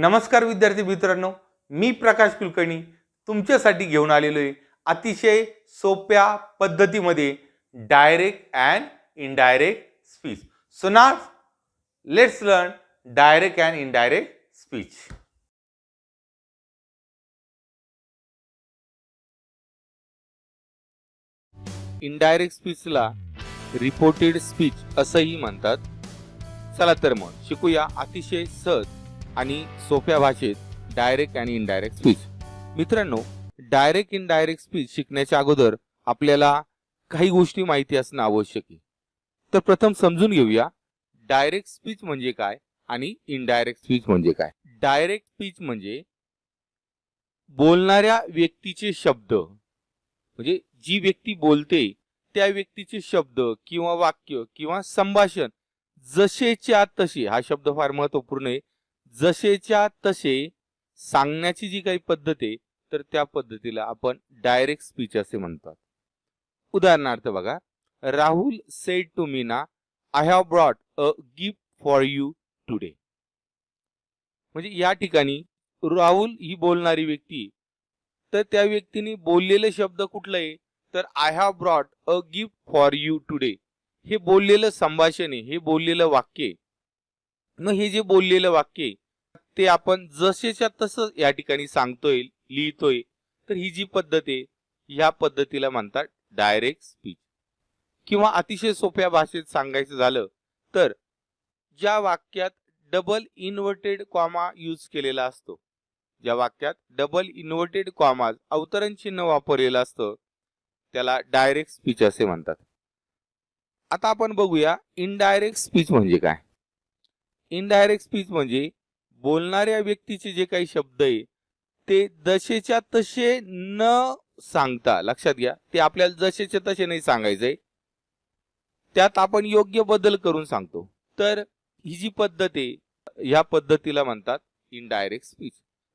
नमस्कार विद्यार्थी मित्रांनो, मी प्रकाश कुलकर्णी तुमच्यासाठी घेऊन आलेलो आहे अतिशय सोप्या पद्धतीमध्ये direct and indirect speech. So now let's learn direct and indirect speech. Indirect स्पीचला रिपोर्टेड स्पीच असंही म्हणतात. चला तर मग शिकूया अतिशय सहज आणि सोप्या भाषेत डायरेक्ट आणि इनडायरेक्ट स्पीच. मित्रांनो, डायरेक्ट इनडायरेक्ट स्पीच शिकण्याच्या अगोदर आपल्याला काही गोष्टी माहिती असणं आवश्यक आहे. तर प्रथम समजून घेऊया डायरेक्ट स्पीच म्हणजे काय आणि इनडायरेक्ट स्पीच म्हणजे काय. डायरेक्ट स्पीच म्हणजे बोलणाऱ्या व्यक्तीचे शब्द, म्हणजे जी व्यक्ती बोलते त्या व्यक्तीचे शब्द किंवा वाक्य किंवा संभाषण जसेच्या तसे, हा शब्द फार महत्वपूर्ण आहे, जसेच्या तसे सांगण्याची जी काही पद्धत आहे तर त्या पद्धतीला आपण डायरेक्ट स्पीच असे म्हणतात. उदाहरणार्थ बघा, Rahul said to Meena, I have brought a gift for you today. म्हणजे या ठिकाणी राहुल ही बोलणारी व्यक्ती, तर त्या व्यक्तीने बोललेले शब्द कुठले आहे तर I have brought a gift for you today. हे बोललेलं संभाषण आहे, हे बोललेलं वाक्य आहे. मग हे जे बोललेलं वाक्य आहे ते आपण जसेच्या तसं या ठिकाणी सांगतोय, लिहितोय, तर ही जी पद्धत आहे या पद्धतीला म्हणतात डायरेक्ट स्पीच. किंवा अतिशय सोप्या भाषेत सांगायचं झालं तर ज्या वाक्यात डबल इन्व्हर्टेड कॉमा यूज केलेला असतो, ज्या वाक्यात डबल इन्व्हर्टेड कॉमा अवतरण चिन्ह वापरलेलं असतं त्याला डायरेक्ट स्पीच असे म्हणतात. आता आपण बघूया इनडायरेक्ट स्पीच म्हणजे काय. इनडायरेक्ट स्पीच म्हणजे बोलणाऱ्या व्यक्तीचे जे काही शब्द आहे ते जसेच्या तसे न सांगता, लक्षात घ्या, ते आपल्याला जसेच्या तसे नाही सांगायचंय, त्यात आपण योग्य बदल करून सांगतो. तर ही जी पद्धत आहे ह्या पद्धतीला म्हणतात इनडायरेक्ट स्पीच.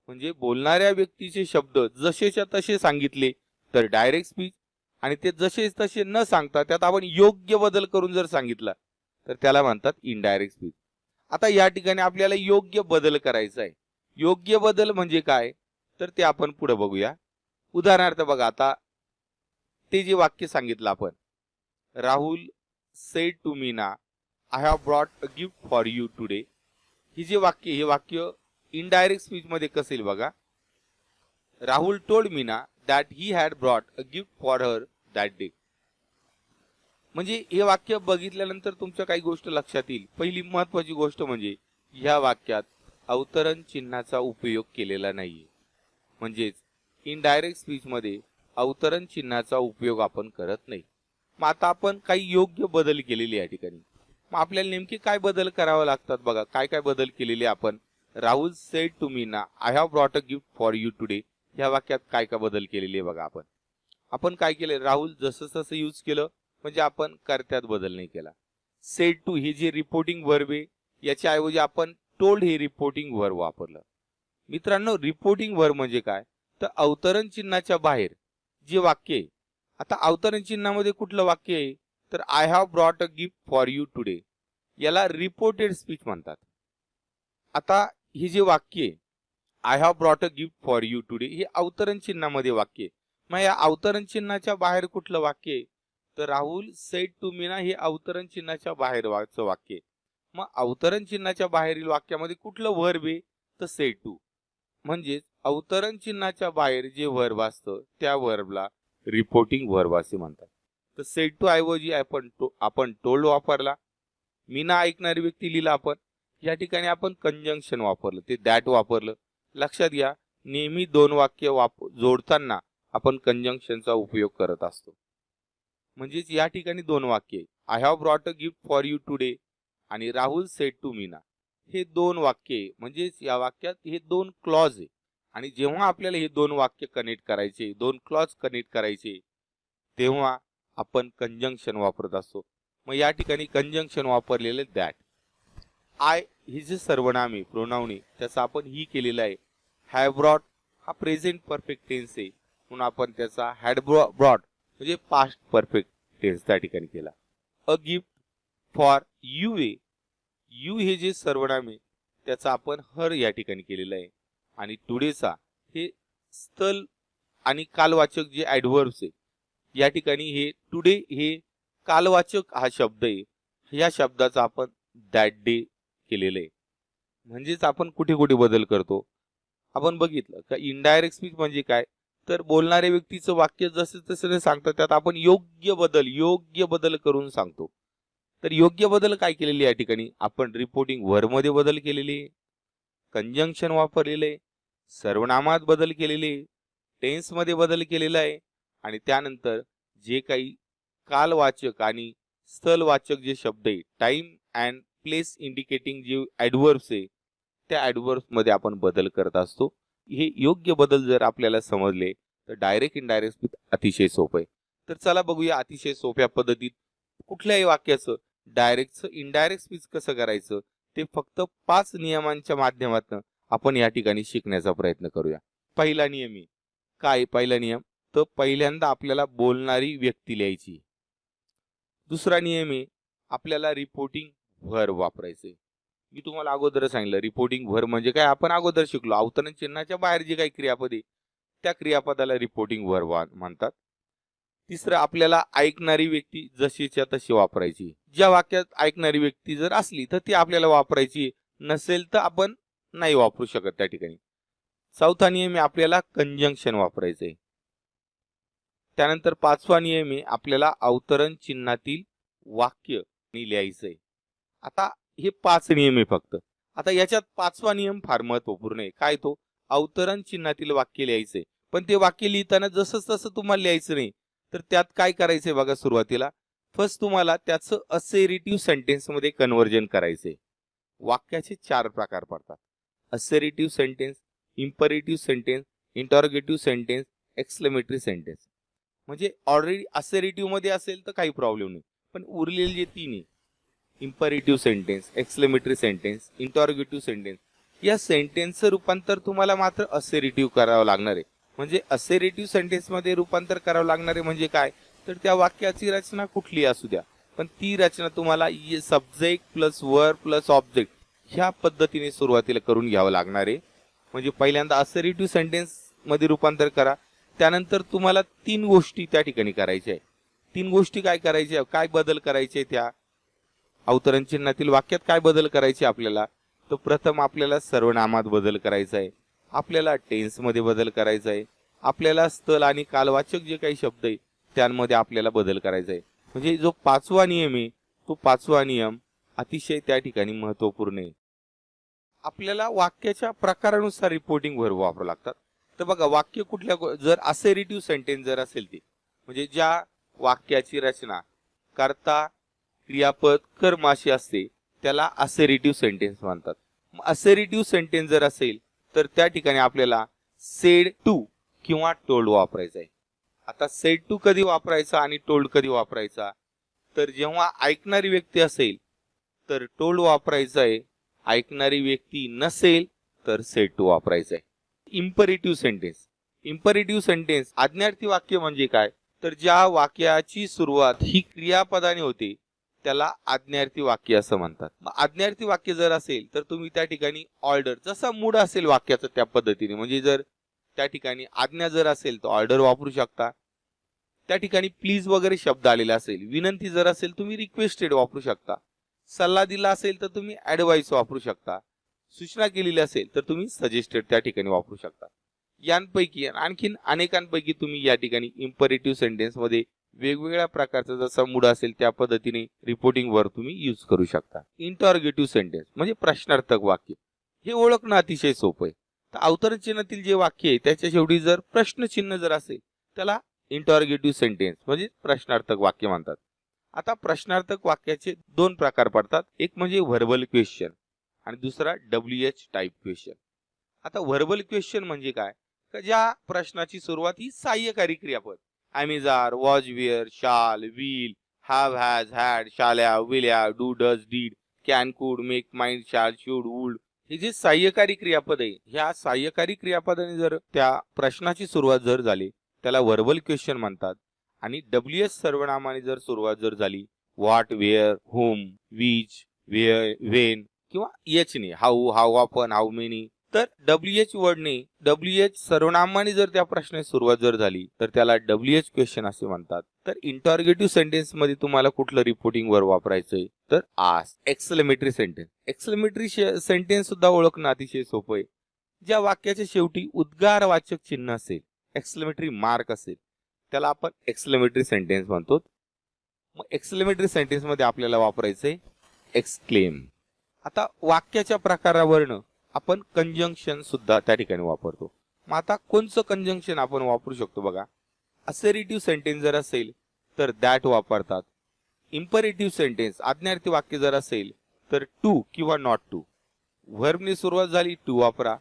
म्हणजे बोलणाऱ्या व्यक्तीचे शब्द जसेच्या तसे सांगितले तर डायरेक्ट स्पीच, आणि ते जसे तसे न सांगता त्यात आपण योग्य बदल करून जर सांगितला तर त्याला म्हणतात इनडायरेक्ट स्पीच. आता या ठिकाणी आपल्याला योग्य बदल करायचा आहे. योग्य बदल म्हणजे काय तर ते आपण पुढे बघूया. उदाहरणार्थ बघा, आता ते जे वाक्य सांगितलं आपण, Rahul said to Meena, I have brought a gift for you today. ही जे वाक्य, हे वाक्य इनडायरेक्ट स्पीच मध्ये कसं येईल बघा. Rahul told Meena that he had brought a gift for her that day. म्हणजे हे वाक्य बघितल्यानंतर तुमच्या काही गोष्ट लक्षात येईल. पहिली महत्वाची गोष्ट म्हणजे ह्या वाक्यात अवतरण चिन्हाचा उपयोग केलेला नाहीये. म्हणजेच इनडायरेक्ट स्पीच मध्ये अवतरण चिन्हाचा उपयोग आपण करत नाही. मग आता आपण काही योग्य बदल केलेले या ठिकाणी. मग आपल्याला नेमके काय बदल करावे लागतात बघा. काय काय बदल केलेले आपण. Rahul said to Meena, I have brought a gift for you today, ह्या वाक्यात काय काय बदल केलेले बघा. आपण काय केले, राहुल जसं तसं यूज केलं, म्हणजे आपण कर्त्यात बदल नाही केला. सेड टू हे जे रिपोर्टिंग वर्ब आहे याच्या ऐवजी आपण टोल्ड हे रिपोर्टिंग वर्ब वापरलं. मित्रांनो, रिपोर्टिंग वर्ब म्हणजे काय तर अवतरण चिन्हाच्या बाहेर जे वाक्य आहे. आता अवतरण चिन्हामध्ये कुठलं वाक्य आहे तर I have brought a gift for you today, याला रिपोर्टेड स्पीच म्हणतात. आता हे जे वाक्य आहे I have brought a gift for you today, हे अवतरण चिन्हामध्ये वाक्य आहे. मग या अवतरण चिन्हाच्या बाहेर कुठलं वाक्य आहे तर राहुल सेड टू मीना, हे अवतरण चिन्हाच्या बाहेर वाक्य आहे. मग अवतरण चिन्हाच्या बाहेरील वाक्यामध्ये कुठलं वर्ब आहे तर सेड टू. म्हणजे अवतरण चिन्हाच्या बाहेर जे वर्ब असतं त्या वर्बला रिपोर्टिंग वर्ब असे म्हणतात. तर सेड टू ऐवजी आपण टोल्ड वापरला. मीना ऐकणारी व्यक्ती लिहिला आपण. या ठिकाणी आपण कंजंक्शन वापरलं, ते दॅट वापरलं. लक्षात घ्या, नेहमी दोन वाक्य जोडताना आपण कंजंक्शनचा उपयोग करत असतो. म्हणजेच या ठिकाणी दोन वाक्य, I have brought a gift for you today आणि राहुल सेड टू मीना, हे दोन वाक्य, म्हणजेच या वाक्यात हे दोन क्लॉज आहे. आणि जेव्हा आपल्याला हे दोन वाक्य कनेक्ट करायचे, दोन क्लॉज कनेक्ट करायचे, तेव्हा आपण कंजंक्शन वापरत असतो. मग या ठिकाणी कंजंक्शन वापरलेले दॅट. आय हे जे सर्वनाम आहे, प्रोनाउन आहे, त्याचा आपण ही केलेला आहे. हॅव ब्रॉट हा प्रेझेंट परफेक्ट टेन्स आहे, म्हणून आपण त्याचा हॅड ब्रॉट म्हणजे पास्ट परफेक्ट टेन्स त्या ठिकाणी केला. अ गिफ्ट फॉर यू, यू हे जे सर्वनाम आहे त्याचा आपण हर या ठिकाणी केलेला आहे. आणि टुडेचा हे स्थल आणि कालवाचक जे ॲडव्हर्ब्स आहे, या ठिकाणी हे टुडे हे कालवाचक हा शब्द आहे, या शब्दाचा आपण दॅट डे केलेलं आहे. म्हणजेच आपण कुठे कुठे बदल करतो. आपण बघितलं का इनडायरेक्ट स्पीच म्हणजे काय, तर बोलणाऱ्या व्यक्तीचं वाक्य जसं तसं सांगतात, त्यात आपण योग्य बदल करून सांगतो. तर योग्य बदल काय केलेले या ठिकाणी आपण रिपोर्टिंग व्हर्ब मध्ये बदल केलेले, कंजंक्शन वापरलेले, सर्वनामात बदल केलेले, टेन्स मध्ये बदल केलेला आहे. आणि त्यानंतर जे काही कालवाचक आणि स्थलवाचक जे शब्द आहे, टाइम अँड प्लेस इंडिकेटिंग जे ॲडव्हर्ब्स आहे, त्या ॲडव्हर्ब्स मध्ये आपण बदल करत असतो. हे योग्य बदल जर आपल्याला समजले तर डायरेक्ट इनडायरेक्ट स्पीच अतिशय सोपं आहे. तर चला बघूया अतिशय सोप्या पद्धतीत कुठल्याही वाक्याचं डायरेक्टचं इनडायरेक्ट स्पीच कसं करायचं, ते फक्त 5 नियमांच्या माध्यमातून आपण या ठिकाणी शिकण्याचा प्रयत्न करूया. पहिला नियम आहे काय, पहिला नियम तर पहिल्यांदा आपल्याला बोलणारी व्यक्ती लिहायची. दुसरा नियम आहे आपल्याला रिपोर्टिंग व्हर्ब वापरायचे. मी तुम्हाला अगोदर सांगितलं रिपोर्टिंग व्हर्ब म्हणजे काय, आपण अगोदर शिकलो. अवतरण चिन्हाच्या बाहेर जे काही क्रियापद आहे त्या क्रियापदाला रिपोर्टिंग व्हर्ब म्हणतात. तिसरं आपल्याला ऐकणारी व्यक्ती जशीच्या तशी वापरायची. ज्या वाक्यात ऐकणारी व्यक्ती जर असली तर ती आपल्याला वापरायची, नसेल तर आपण नाही वापरू शकत त्या ठिकाणी. चौथा नियम आहे आपल्याला कंजंक्शन वापरायचंय. त्यानंतर पाचवा नियम आहे आपल्याला अवतरण चिन्हातील वाक्य लिहायचंय. आता हे 5 नियम आहे फक्त. आता याच्यात पाचवा नियम फार महत्वपूर्ण आहे. काय तो, अवतरण चिन्हातील वाक्य लिहायचंय. पण ते वाक्य लिहिताना जसं तसं तुम्हाला लिहायचं नाही. तर त्यात काय करायचंय बघा, सुरुवातीला फर्स्ट तुम्हाला त्याचं असेरिटिव्ह सेंटेन्स मध्ये कन्व्हर्जन करायचंय. वाक्याचे 4 प्रकार पडतात: assertive sentence, imperative sentence, interrogative sentence, exclamatory sentence. म्हणजे ऑलरेडी असेरिटिव्ह मध्ये असेल तर काही प्रॉब्लेम नाही, पण उरलेले जे 3 आहे imperative sentence, exclamatory sentence, interrogative sentence, या सेंटेन्सचं रूपांतर तुम्हाला मात्र असेरिटिव्ह करावं लागणार आहे. म्हणजे असेरिटिव्ह सेंटेन्स मध्ये रूपांतर करावं लागणार आहे म्हणजे काय, तर त्या वाक्याची रचना कुठली असू द्या, पण ती रचना तुम्हाला subject plus verb plus object ह्या पद्धतीने सुरुवातीला करून घ्यावं लागणार आहे. म्हणजे पहिल्यांदा असेरिटिव्ह सेंटेन्स मध्ये रूपांतर करा. त्यानंतर तुम्हाला 3 गोष्टी त्या ठिकाणी करायच्या आहे. 3 गोष्टी काय करायच्या, काय बदल करायचे त्या अवतरण चिन्हातील वाक्यात काय बदल करायचे आपल्याला, तर प्रथम आपल्याला सर्वनामात बदल करायचा आहे, आपल्याला टेन्स मध्ये बदल करायचा आहे, आपल्याला स्थल आणि कालवाचक जे काही शब्द आहे त्यांमध्ये आपल्याला बदल करायचा आहे. म्हणजे जो 5वा नियम आहे तो 5वा नियम अतिशय त्या ठिकाणी महत्वपूर्ण आहे. आपल्याला वाक्याच्या प्रकारानुसार रिपोर्टिंग व्हर्ब वापरावं लागतात. तर बघा वाक्य कुठल्या, जर असेरिटिव्ह सेंटेन्स जर असेल ते म्हणजे ज्या वाक्याची रचना कर्ता क्रियापद कर्म अशी असते त्याला असेरिटिव्ह सेंटेन्स म्हणतात. असेरिटिव्ह सेंटेन्स जर असेल तर त्या ठिकाणी आपल्याला सेड टू किंवा टोल्ड वापरायचा आहे. आता सेड टू कधी वापरायचा आणि टोल्ड कधी वापरायचा, तर जेव्हा ऐकणारी व्यक्ती असेल तर टोल्ड वापरायचा आहे, ऐकणारी व्यक्ती नसेल तर सेड टू वापरायचा आहे. इम्परेटिव्ह सेंटेन्स, इम्परेटिव्ह सेंटेन्स आज्ञार्थी वाक्य म्हणजे काय, तर ज्या वाक्याची सुरुवात ही क्रियापदाने होते त्याला आज्ञार्थी वाक्य असं म्हणतात. आज्ञार्थी वाक्य जर असेल तर तुम्ही त्या ठिकाणी ऑर्डर, जसा मूड असेल वाक्याचा त्या पद्धतीने, म्हणजे जर त्या ठिकाणी आज्ञा जर असेल तर ऑर्डर वापरू शकता. त्या ठिकाणी प्लीज वगैरे शब्द आलेला असेल, विनंती जर असेल तुम्ही रिक्वेस्टेड वापरू शकता, सल्ला दिला असेल तर तुम्ही ऍडवाइस वापरू शकता, सूचना केलेली असेल तर तुम्ही सजेस्टेड त्या ठिकाणी वापरू शकता. यांपैकी आणखीन अनेकांपैकी तुम्ही या ठिकाणी इम्परेटिव्ह सेंटेन्स मध्ये वेगवेगळ्या प्रकारचा जसा मूड असेल त्या पद्धतीने रिपोर्टिंग वर तुम्ही यूज करू शकता. इंटरोगेटिव्ह सेंटेन्स म्हणजे प्रश्नार्थक वाक्य, हे ओळखणं अतिशय सोपं आहे. तर अवतरण चिन्हातील जे वाक्य आहे त्याच्या शेवटी जर प्रश्नचिन्ह जर असेल त्याला इंटरोगेटिव्ह सेंटेन्स म्हणजे प्रश्नार्थक वाक्य म्हणतात. आता प्रश्नार्थक वाक्याचे 2 प्रकार पडतात, एक म्हणजे व्हर्बल क्वेश्चन आणि दुसरा WH टाइप क्वेश्चन. आता व्हर्बल क्वेश्चन म्हणजे काय, तर ज्या प्रश्नाची सुरुवात ही सहाय्यकारी क्रियापद am is are, was were, shall, will, have, has, had, शाल्या, विल्या, do, does, did, can, could, may, might, shall, should, would, हे जे सहाय्यकारी क्रियापद आहे, ह्या सहाय्यकारी क्रियापदाने जर त्या प्रश्नाची सुरुवात जर झाली त्याला व्हर्बल क्वेश्चन म्हणतात. आणि WH सर्वनामाने जर सुरुवात जर झाली, what, where, home, which, where, when किंवा एच ने how, how often, how many. तर WH वर्डने WH सर्वनामाने जर त्या प्रश्नाची सुरुवात जर झाली तर त्याला WH क्वेश्चन असे म्हणतात. तर इंटरॉगेटिव्ह सेंटेन्स मध्ये तुम्हाला कुठलं रिपोर्टिंग वर्ब वापरायचंय तर ask. Exclamatory sentence. Exclamatory sentence सुद्धा ओळखणं अतिशय सोपं आहे. ज्या वाक्याच्या शेवटी उद्गारवाचक चिन्ह असेल, एक्सक्लेमेटरी मार्क असेल, त्याला आपण एक्सक्लेमेटरी सेंटेन्स म्हणतो. मग एक्सक्लेमेटरी सेंटेन्स मध्ये आपल्याला वापरायचंय एक्सक्लेम. आता वाक्याच्या प्रकारावरनं आपण कंजंक्शन सुद्धा त्या ठिकाणी वापरतो. मग आता कोणचं कंजंक्शन आपण वापरू शकतो बघा. असेरिटिव्ह सेंटेन्स जर असेल तर दॅट वापरतात. इम्परेटिव्ह सेंटेन्स आज्ञार्थी वाक्य जर असेल तर टू किंवा नॉट टू. व्हर्बने सुरुवात झाली टू वापरा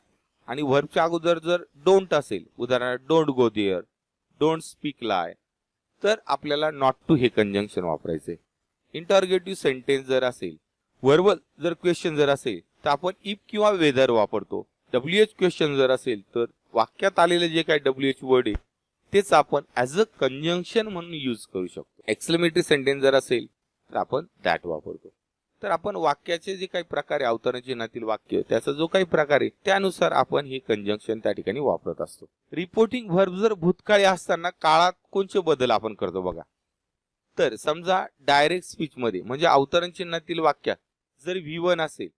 आणि व्हर्बच्या अगोदर जर डोंट असेल, उदाहरणार्थ don't go there, don't speak lie, तर आपल्याला नॉट टू हे कंजंक्शन वापरायचे. इंटरॉगेटिव्ह सेंटेन्स जर असेल, व्हर्बल जर क्वेश्चन जर असेल तर आपण इफ किंवा वेदर वापरतो. WH क्वेश्चन जर असेल तर वाक्यात आलेले जे काही WH वर्ड आहे तेच आपण ऍज अ कंजंक्शन म्हणून यूज करू शकतो. एक्सक्लेमेटरी सेंटेन्स जर असेल तर आपण दॅट वापरतो. तर आपण वाक्याचे जे काही प्रकार आहे, अवतरण चिन्हातील वाक्य त्याचा जो काही प्रकार आहे त्यानुसार आपण हे कंजंक्शन त्या ठिकाणी वापरत असतो. रिपोर्टिंग व्हर्ब जर भूतकाळी असताना काळात कोणते बदल आपण करतो बघा. तर समजा डायरेक्ट स्पीच मध्ये म्हणजे अवतरण चिन्हातील वाक्यात जर V1 असेल,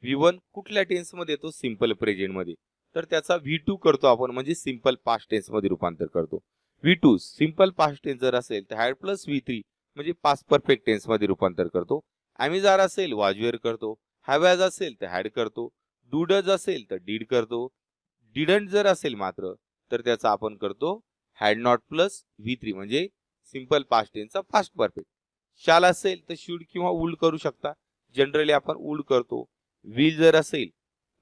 V1 कुठल्या टेन्स मध्ये येतो, सिंपल प्रेझेंट मध्ये, तर त्याचा V2 करतो आपण म्हणजे सिंपल पास्ट टेन्स मध्ये रूपांतर करतो. V2 सिंपल पास्ट टेन्स जर असेल तर हॅड प्लस V3 म्हणजे पास्ट परफेक्ट टेन्स मध्ये रूपांतर करतो. ॲमिजार असेल वाजवेअर करतो. हॅवॅज असेल तर हॅड करतो. डूडज असेल तर डीड करतो. डिडंट जर असेल मात्र तर त्याचा आपण करतो हॅड नॉट प्लस V3 म्हणजे सिंपल पास्ट टेन्सचा पास्ट परफेक्ट. शाल असेल तर शुड किंवा वुल्ड करू शकता. जनरली आपण वुल्ड करतो. विल जर असेल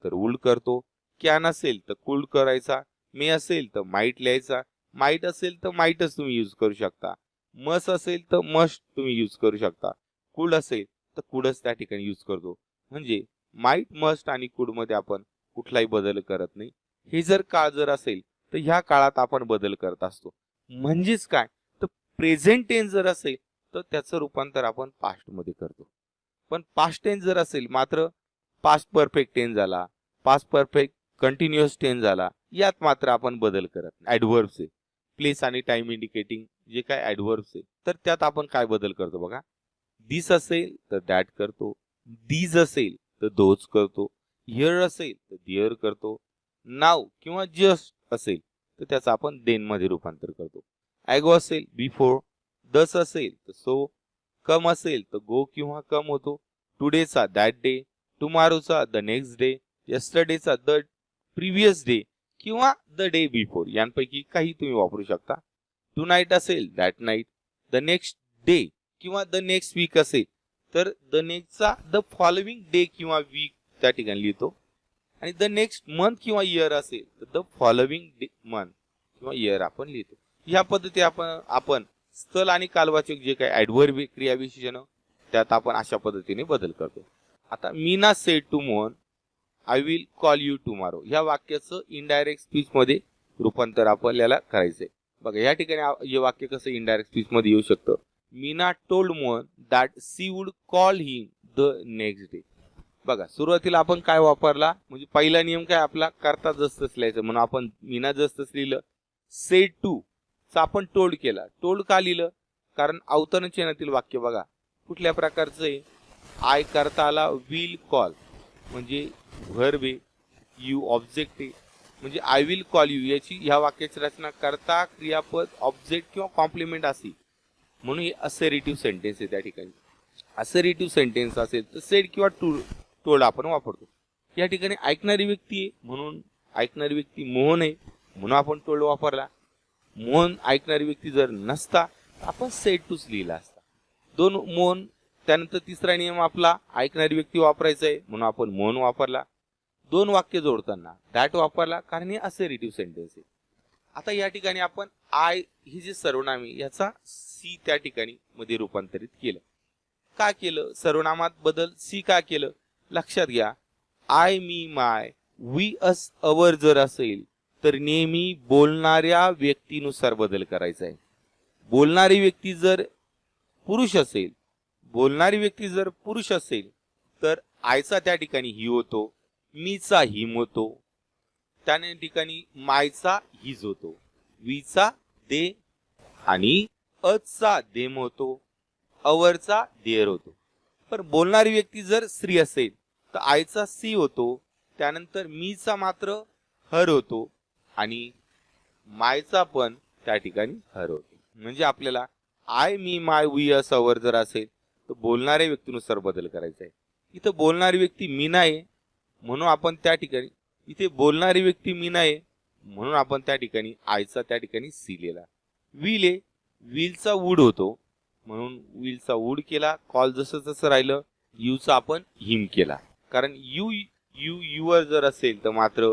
तर वुल्ड करतो. कॅन असेल तर कुल्ड करायचा. मे असेल तर माईट लिहायचा. माईट असेल तर माईटच तुम्ही यूज करू शकता. मस्ट असेल तर मस्ट तुम्ही यूज करू शकता. कुड असेल तर कुडच त्या ठिकाणी यूज करतो. म्हणजे माईट, मस्ट आणि कुड मध्ये आपण कुठलाही बदल करत नाही. हे जर काळ जर असेल तर ह्या काळात आपण बदल करत असतो. म्हणजेच काय तर प्रेझेंट टेन्स जर असेल तर त्याचं रूपांतर आपण पास्ट मध्ये करतो. पण पास्ट टेन्स जर असेल मात्र पास्ट परफेक्ट टेन्स झाला, पास्ट परफेक्ट कंटिन्युअस टेन्स झाला, यात मात्र आपण बदल करत नाही. ऍडव्हर्ब्स आहे, प्लेस आणि टाइम इंडिकेटिंग जे काय ऍडव्हर्ब्स आहे तर त्यात आपण काय बदल करतो बघा. दिस असेल तर दॅट करतो. दीज असेल तर दोज करतो. हिअर असेल तर दिअर करतो. नाव किंवा जस्ट असेल तर त्याचं आपण देन मध्ये रूपांतर करतो. ॲगो असेल बिफोर. दस असेल तर सो. कम असेल तर गो किंवा कम होतो. टुडेचा दॅट डे. टुमारोचा द नेक्स्ट डे. यस्टरडेचा द प्रिव्हियस डे किंवा द डे बिफोर यांपैकी काही तुम्ही वापरू शकता. टू नाईट असेल that night. The next day किंवा द नेक्स्ट वीक असेल तर द नेक्स्टचा द फॉलोइंग डे किंवा वीक त्या ठिकाणी लिहितो. आणि द नेक्स्ट मंथ किंवा इयर असेल तर द फॉलोइंग मंथ किंवा इयर आपण लिहितो. ह्या पद्धती आपण स्थल आणि कालवाचक जे काही ऍडव्हर्ब क्रियाविशेषण त्यात आपण अशा पद्धतीने बदल करतो. आता Meena said to Mohan I will call you tomorrow ह्या वाक्याचं इनडायरेक्ट स्पीच मध्ये रूपांतर आपल्याला करायचंय. बघा या ठिकाणी हे वाक्य कसं इनडायरेक्ट स्पीच मध्ये येऊ शकतं. Meena told Mohan that she would call him the next day. बघा सुरुवातीला आपण काय वापरला म्हणजे पहिला नियम काय आपला करता जसंच लिहायचं म्हणून आपण मीना जसंच लिहिलं. सेड टू चा आपण टोल्ड केला. टोल्ड का लिहिलं कारण अवतरण चिन्हातील वाक्य बघा कुठल्या प्रकारचं आहे. आय करता आला विल कॉल म्हणजे व्हर्ब आहे. यू ऑब्जेक्ट आहे म्हणजे आय विल कॉल यू याची ह्या वाक्याची रचना करता क्रियापद ऑब्जेक्ट किंवा कॉम्प्लिमेंट असेल म्हणून हे असेरिटिव्ह सेंटेन्स आहे. त्या ठिकाणी असेरिटिव्ह सेंटेन्स असेल तर सेड किंवा टोल्ड आपण वापरतो. या ठिकाणी ऐकणारी व्यक्ती आहे म्हणून ऐकणारी व्यक्ती मोहन आहे म्हणून आपण टोल्ड वापरला. मोहन ऐकणारी व्यक्ती जर नसता आपण सेड टूच लिहिला असता. दोन मोहन. त्यानंतर तिसरा नियम आपला ऐकणारी व्यक्ती वापरायचा आहे म्हणून आपण मोहन वापरला. दोन वाक्य जोडताना दॅट वापरला कारण हे असेरिटिव्ह सेंटेन्स आहे. आता या ठिकाणी आपण आय ही जे सर्वनाम आहे याचा सी त्या ठिकाणी मध्ये रूपांतरित केलं. का केलं सर्वनामात बदल सी का केलं लक्षात घ्या. I me my we us our जर असेल तर नेहमी बोलणाऱ्या व्यक्तीनुसार बदल करायचा आहे. बोलणारी व्यक्ती जर पुरुष असेल तर आयचा त्या ठिकाणी ही होतो, मीचा हिम होतो, त्या ठिकाणी मायचा हिज होतो, वीचा दे आणि अचा देम होतो, अवरचा देर होतो. पण बोलणारी व्यक्ती जर स्त्री असेल तर आयचा सी होतो, त्यानंतर मीचा मात्र हर होतो आणि मायचा पण त्या ठिकाणी हर होतो. म्हणजे आपल्याला आय मी माय वी असा वर जर असेल तर बोलणाऱ्या व्यक्तीनुसार बदल करायचा आहे. इथं बोलणारी व्यक्ती मी नाही म्हणून आपण त्या ठिकाणी, इथे बोलणारी व्यक्ती मी नाही म्हणून आपण त्या ठिकाणी आयचा त्या ठिकाणी सी लिहिला. विल आहे, विलचा वूड होतो म्हणून विलचा वूड केला. कॉल जसं तसं राहिलं. यूचा आपण हिम केला. कारण यू यू युअर जर असेल तर मात्र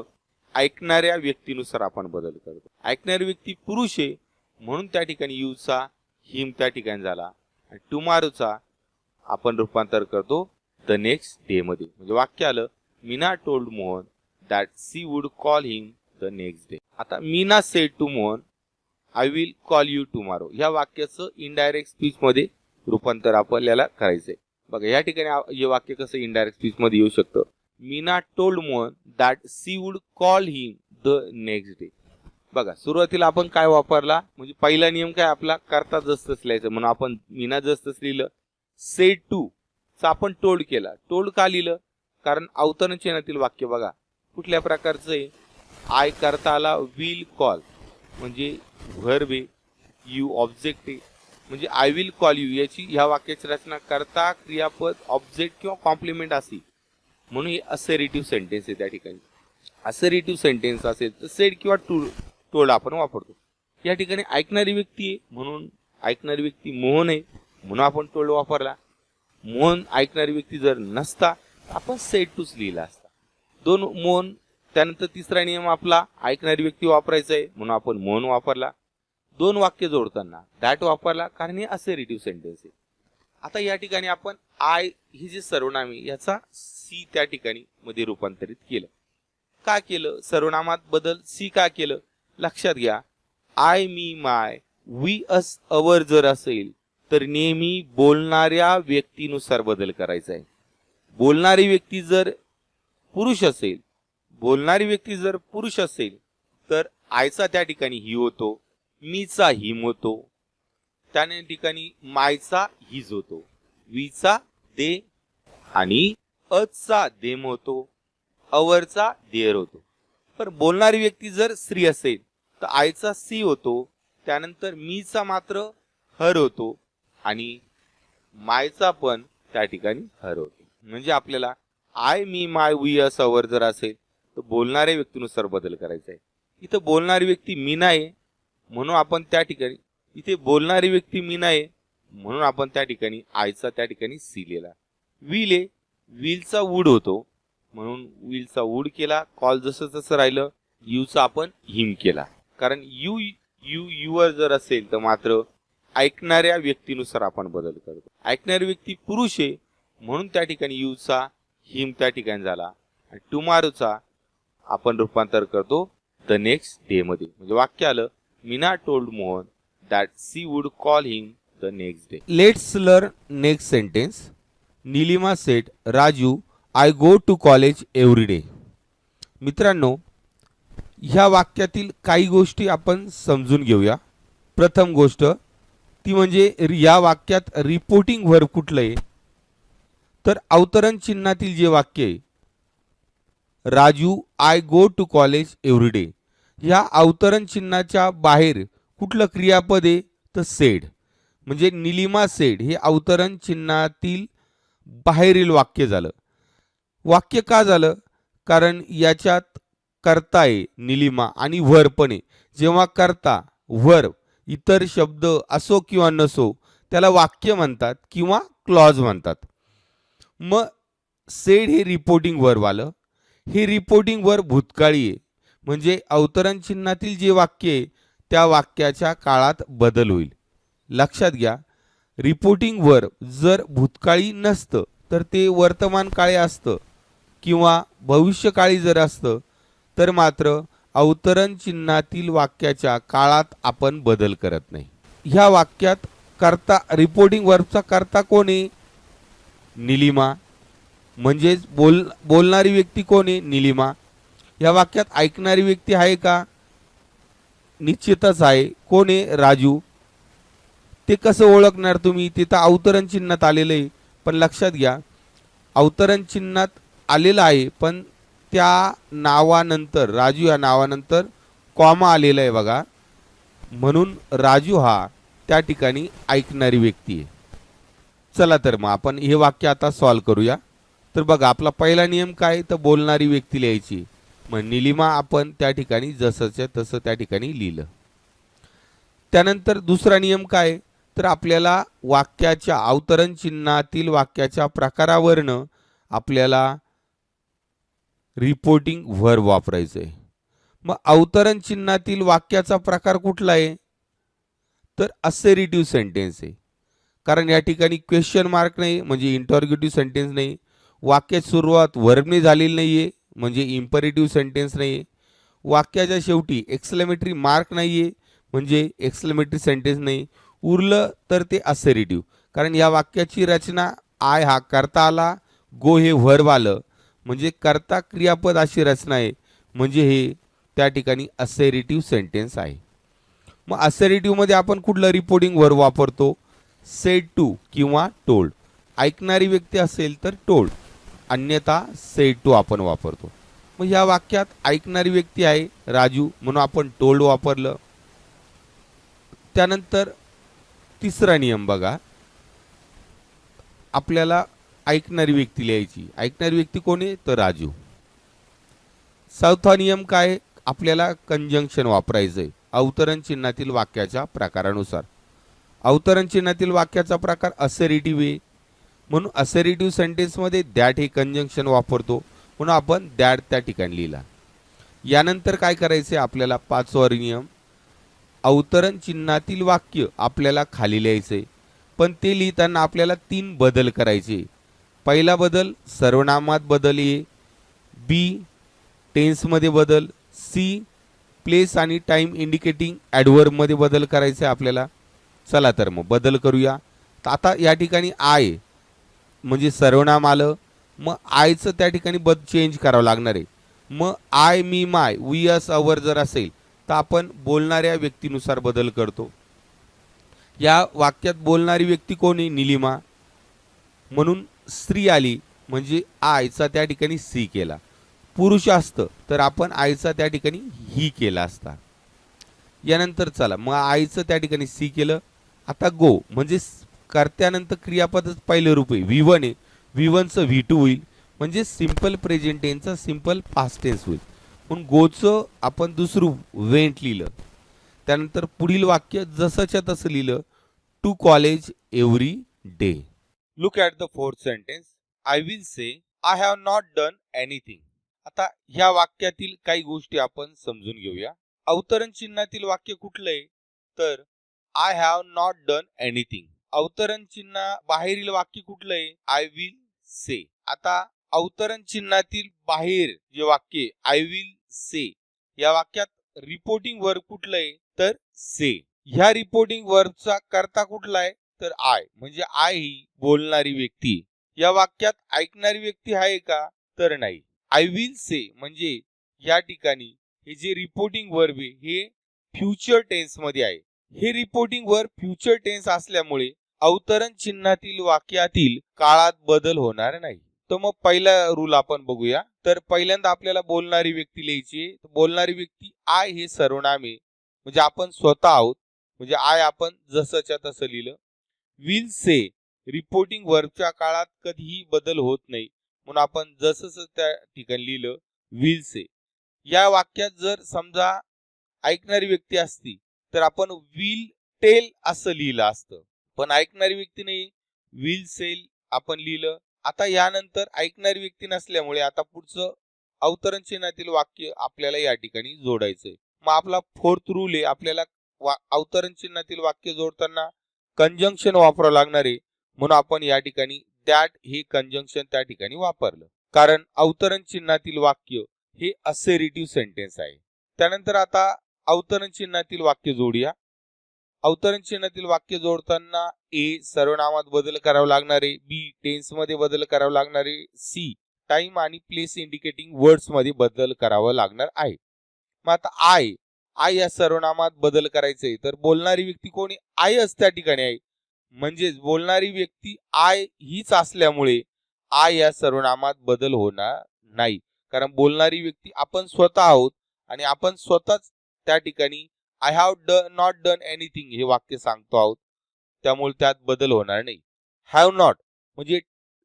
ऐकणाऱ्या व्यक्तीनुसार आपण बदल करतो. ऐकणारी व्यक्ती पुरुष आहे म्हणून त्या ठिकाणी यूचा हिम त्या ठिकाणी झाला. आणि टुमारोचा आपण रूपांतर करतो द नेक्स्ट डे मध्ये. म्हणजे वाक्य आलं, Meena told Mohan that she would call him the next day. आता Meena said to Mohan I will call you tomorrow. ह्या वाक्याचं इनडायरेक्ट स्पीच मध्ये रूपांतर आपल्याला करायचंय. बघा या ठिकाणी हे वाक्य कसं इनडायरेक्ट स्पीच मध्ये येऊ शकतं. Meena told Mohan that she would call him the next day. बघा सुरुवातीला आपण काय वापरला, म्हणजे पहिला नियम काय आपला, करता जसंच लिहायचं म्हणून आपण मीना जसंच लिहिलं. सेड टू चा आपण टोल्ड केला. टोल्ड का लिहिलं, कारण अवतरण चिन्हातील वाक्य बघा कुठल्या प्रकारचं आहे. आय करता आला, विल कॉल म्हणजे व्हर्ब आहे, यू ऑब्जेक्ट आहे. म्हणजे आय विल कॉल यू याची ह्या वाक्याची रचना करता क्रियापद ऑब्जेक्ट किंवा कॉम्प्लिमेंट अशी, म्हणून हे असर्टिव्ह सेंटेन्स आहे. त्या ठिकाणी असर्टिव्ह सेंटेन्स असेल तर सेड किंवा टोल्ड आपण वापरतो. या ठिकाणी ऐकणारी व्यक्ती आहे म्हणून ऐकणारी व्यक्ती मोहन आहे म्हणून आपण टोल्ड वापरला. मोहन ऐकणारी व्यक्ती जर नसता आपण सेड टूच लिहिला असता. दोन मोहन. त्यानंतर तिसरा नियम आपला ऐकणारी व्यक्ती वापरायचा आहे म्हणून आपण मोहन वापरला. दोन वाक्य जोडताना दॅट वापरला कारण हे असर्टिव्ह सेंटेन्स आहे. आता या ठिकाणी आपण आय ही जे सर्वनाम आहे याचा सी त्या ठिकाणी मध्ये रूपांतरित केलं. का केलं, सर्वनामात बदल सी का केलं, लक्षात घ्या. I me my we us our जर असेल तर नेहमी बोलणाऱ्या व्यक्तीनुसार बदल करायचा आहे. बोलणारी व्यक्ती जर पुरुष असेल, बोलणारी व्यक्ती जर पुरुष असेल तर आयचा त्या ठिकाणी ही होतो, मीचा हिम होतो, त्या ठिकाणी मायचा हिज होतो, वीचा दे आणि अचा देम होतो, अवरचा देर होतो. पण बोलणारी व्यक्ती जर स्त्री असेल तर आयचा सी होतो, त्यानंतर मीचा मात्र हर होतो आणि मायचा पण त्या ठिकाणी हर होतो. म्हणजे आपल्याला आय मी माय वी असा वर जर असेल तर बोलणाऱ्या व्यक्तीनुसार बदल करायचा आहे. इथं बोलणारी व्यक्ती मी नाही म्हणून आपण त्या ठिकाणी, इथे बोलणारी व्यक्ती मी नाही म्हणून आपण त्या ठिकाणी आयचा त्या ठिकाणी सी लिहिला. विल आहे, विलचा वूड होतो म्हणून विलचा वूड केला. कॉल जसं तसं राहिलं. यूचा आपण हिम केला. कारण यू युअर जर असेल तर मात्र ऐकणाऱ्या व्यक्तीनुसार आपण बदल करतो. ऐकणारी व्यक्ती पुरुष आहे म्हणून त्या ठिकाणी यूचा हिम त्या ठिकाणी झाला. आणि टुमारोचा आपण रूपांतर करतो द नेक्स्ट डे मध्ये. म्हणजे वाक्य आलं, Meena told Mohan that she would call him the next day. Let's learn next sentence. Nilima said Raju I go to college every day. मित्रांनो ह्या वाक्यातील काही गोष्टी आपण समजून घेऊया. प्रथम गोष्ट ती म्हणजे या वाक्यात रिपोर्टिंग व्हर्ब कुठलं आहे, तर अवतरण चिन्हातील जे वाक्य आहे Raju I go to college every day, ह्या अवतरण चिन्हाच्या बाहेर कुठलं क्रियापद आहे तर सेड. म्हणजे निलिमा सेड हे अवतरण चिन्हातील बाहेरील वाक्य झालं. वाक्य का झालं, कारण याच्यात कर्ता आहे निलिमा आणि व्हर्ब पण आहे. जेव्हा कर्ता व्हर्ब इतर शब्द असो किंवा नसो त्याला वाक्य म्हणतात किंवा क्लॉज म्हणतात. मग सेड हे रिपोर्टिंग व्हर्ब आलं. हे रिपोर्टिंग व्हर्ब भूतकाळी आहे म्हणजे अवतरण चिन्हातील जे वाक्य आहे त्या वाक्याच्या काळात बदल होईल. लक्षात घ्या, रिपोर्टिंग व्हर्ब जर भूतकाळी नसतं तर ते वर्तमान काळी असतं किंवा भविष्यकाळी जर असतं तर मात्र अवतरण चिन्हातील वाक्याच्या काळात आपण बदल करत नाही. ह्या वाक्यात कर्ता रिपोर्टिंग व्हर्बचा कर्ता कोण आहे, निलिमा. म्हणजेच बोलणारी व्यक्ती कोण आहे? निलिमा. या वाक्यात ऐकणारी व्यक्ती आहे का? निश्चितच आहे. कोण आहे? राजू. ते कसं ओळखणार तुम्ही? तिथं अवतरण चिन्हात आलेलं आहे, पण लक्षात घ्या अवतरण चिन्हात आलेलं आहे, पण त्या नावानंतर राजू या नावानंतर कॉमा आलेला आहे बघा, म्हणून राजू हा त्या ठिकाणी ऐकणारी व्यक्ती आहे. चला तर मग आपण हे वाक्य आता सॉल्व करूया. तर बघा आपला पहिला नियम काय? तर बोलणारी व्यक्ती लिहायची. मग निलिमा आपण त्या ठिकाणी जसंच्या तसं त्या ठिकाणी लिहिलं. त्यानंतर दुसरा नियम काय? तर आपल्याला वाक्याच्या अवतरण चिन्हातील वाक्याच्या प्रकारावरनं आपल्याला रिपोर्टिंग व्हर्ब वापरायचं आहे. मग अवतरण चिन्हातील वाक्याचा प्रकार कुठला आहे? तर असर्टिव्ह सेंटेन्स आहे. कारण या ठिकाणी क्वेश्चन मार्क नाही म्हणजे इंटरॉगेटिव्ह सेंटेन्स नाही. वाक्याची सुरुवात व्हर्बने झालेली नाहीये म्हणजे इम्परेटिव्ह सेंटेन्स नाहीये. वाक्याच्या शेवटी एक्सक्लेमेटरी मार्क नाहीये म्हणजे एक्सक्लेमेटरी सेंटेन्स नाही. उरलं तर ते असर्टिव्ह. कारण या वाक्याची रचना आय हा कर्ता आला, गो हे व्हर्ब आलं म्हणजे कर्ता क्रियापद अशी रचना आहे म्हणजे हे त्या ठिकाणी असर्टिव्ह सेंटेन्स आहे. मग असर्टिव्ह मध्ये आपण कुठलं रिपोर्टिंग व्हर्ब वापरतो? सेड टू किंवा टोल्ड. ऐकणारी व्यक्ती असेल तर टोल्ड, अन्यथा सेड टू आपण वापरतो. मग या वाक्यात ऐकणारी व्यक्ती आहे राजू म्हणून आपण टोल्ड वापरलं. त्यानंतर तिसरा नियम बघा, आपल्याला ऐकणारी व्यक्ती लिहायची. ऐकणारी व्यक्ती कोण आहे? तर राजू. चौथा नियम काय? आपल्याला कंजंक्शन वापरायचंय अवतरण चिन्हातील वाक्याच्या प्रकारानुसार. अवतरण चिन्हातील वाक्याचा प्रकार असर्टिव्ह आहे म्हणून असर्टिव्ह सेंटेन्स मध्ये दॅट हे कंजंक्शन वापरतो म्हणून आपण दॅट त्या ठिकाणी लिहिला. यानंतर काय करायचे आपल्याला? पाचवा नियम, अवतरण चिन्हातील वाक्य आपल्याला खाली लिहायचे, पण ते लिहिताना आपल्याला 3 बदल करायचे. पहिला बदल सर्वनामात बदल आहे, बी टेन्समध्ये बदल, सी प्लेस आणि टाइम इंडिकेटिंग ॲडव्हर्बमध्ये बदल करायचे आपल्याला. चला तर मग बदल करूया. तर आता या ठिकाणी आय म्हणजे सर्वनाम आलं, मग आयचं त्या ठिकाणी चेंज करावं लागणार आहे. मग I me my we us our जर असेल तर आपण बोलणाऱ्या व्यक्तीनुसार बदल करतो. या वाक्यात बोलणारी व्यक्ती कोण आहे? निलिमा म्हणून स्त्री आली म्हणजे आयचा त्या ठिकाणी सी केला. पुरुष असतं तर आपण आयचा त्या ठिकाणी ही केला असता. यानंतर चला मग आयचं त्या ठिकाणी सी केलं. आता गो म्हणजे कर्त्यानंतर क्रियापदच पहिलं रूप आहे, V1 आहे, V1चं V2 होईल म्हणजे सिंपल प्रेझेंट टेन्सचा सिंपल पास्ट टेन्स होईल. म्हणून गोचं आपण दुसरं वेंट लिहिलं. त्यानंतर पुढील वाक्य जसंच्या तसं लिहिलं, to college every day. Look at the fourth sentence, I will say I have not done anything. आता ह्या वाक्यातील काही गोष्टी आपण समजून घेऊया. अवतरण चिन्हातील वाक्य कुठलं आहे? तर I have not done anything. अवतरण चिन्हा बाहेरील वाक्य कुठलं आहे? आय विल से. आता अवतरण चिन्हातील बाहेर जे वाक्य आय विल से या वाक्यात रिपोर्टिंग वर्ब कुठलं आहे? तर से. ह्या रिपोर्टिंग वर्बचा कर्ता कुठला आहे? तर आय म्हणजे आय ही बोलणारी व्यक्ती. या वाक्यात ऐकणारी व्यक्ती आहे का? तर नाही. आय विल से म्हणजे या ठिकाणी हे जे रिपोर्टिंग वर्ब आहे हे फ्युचर टेन्स मध्ये आहे. हे रिपोर्टिंग वर्ब फ्युचर टेन्स असल्यामुळे अवतरण चिन्हातील वाक्यातील काळात बदल होणार नाही. तर मग पहिला रूल आपण बघूया. तर पहिल्यांदा आपल्याला बोलणारी व्यक्ती लिहायची. बोलणारी व्यक्ती आय हे सर्वनाम आहे म्हणजे आपण स्वतः आहोत म्हणजे आय आपण जसंच्या तसं लिहिलं. विल से रिपोर्टिंग वर्बच्या काळात कधीही बदल होत नाही म्हणून आपण जसं त्या ठिकाणी लिहिलं विल से. या वाक्यात जर समजा ऐकणारी व्यक्ती असती तर आपण विल टेल असं लिहिलं असतं, पण ऐकणारी व्यक्ती नाही, विल सेल आपण लिहिलं. आता यानंतर ऐकणारी व्यक्ती नसल्यामुळे आता पुढचं अवतरण चिन्हातील वाक्य आपल्याला या ठिकाणी जोडायचंय. मग आपला फोर्थ रूल आहे, आपल्याला अवतरण चिन्हातील वाक्य जोडताना कंजंक्शन वापरावं लागणार आहे म्हणून आपण या ठिकाणी दॅट हे कंजंक्शन त्या ठिकाणी वापरलं. कारण अवतरण चिन्हातील वाक्य हे असर्टिव्ह सेंटेन्स आहे. त्यानंतर आता अवतरण चिन्हातील वाक्य जोडूया. अवतरण चिन्हातील वाक्य जोडताना ए सर्वनामात बदल करावा लागणार आहे, बी टेन्स मध्ये बदल करावा लागणार आहे, सी टाइम आणि प्लेस इंडिकेटिंग वर्ड्स मध्ये बदल करावा लागणार आहे. मग आता आय या सर्वनामात बदल करायचंय तर बोलणारी व्यक्ती कोणी आयच त्या ठिकाणी आहे, म्हणजेच बोलणारी व्यक्ती आय हीच असल्यामुळे आय या सर्वनामात बदल होणार नाही, कारण बोलणारी व्यक्ती आपण स्वतः आहोत आणि आपण स्वतःच त्या ठिकाणी I have not done anything हे वाक्य सांगतो आहोत, त्यामुळे त्यात बदल होणार नाही. हॅव नॉट म्हणजे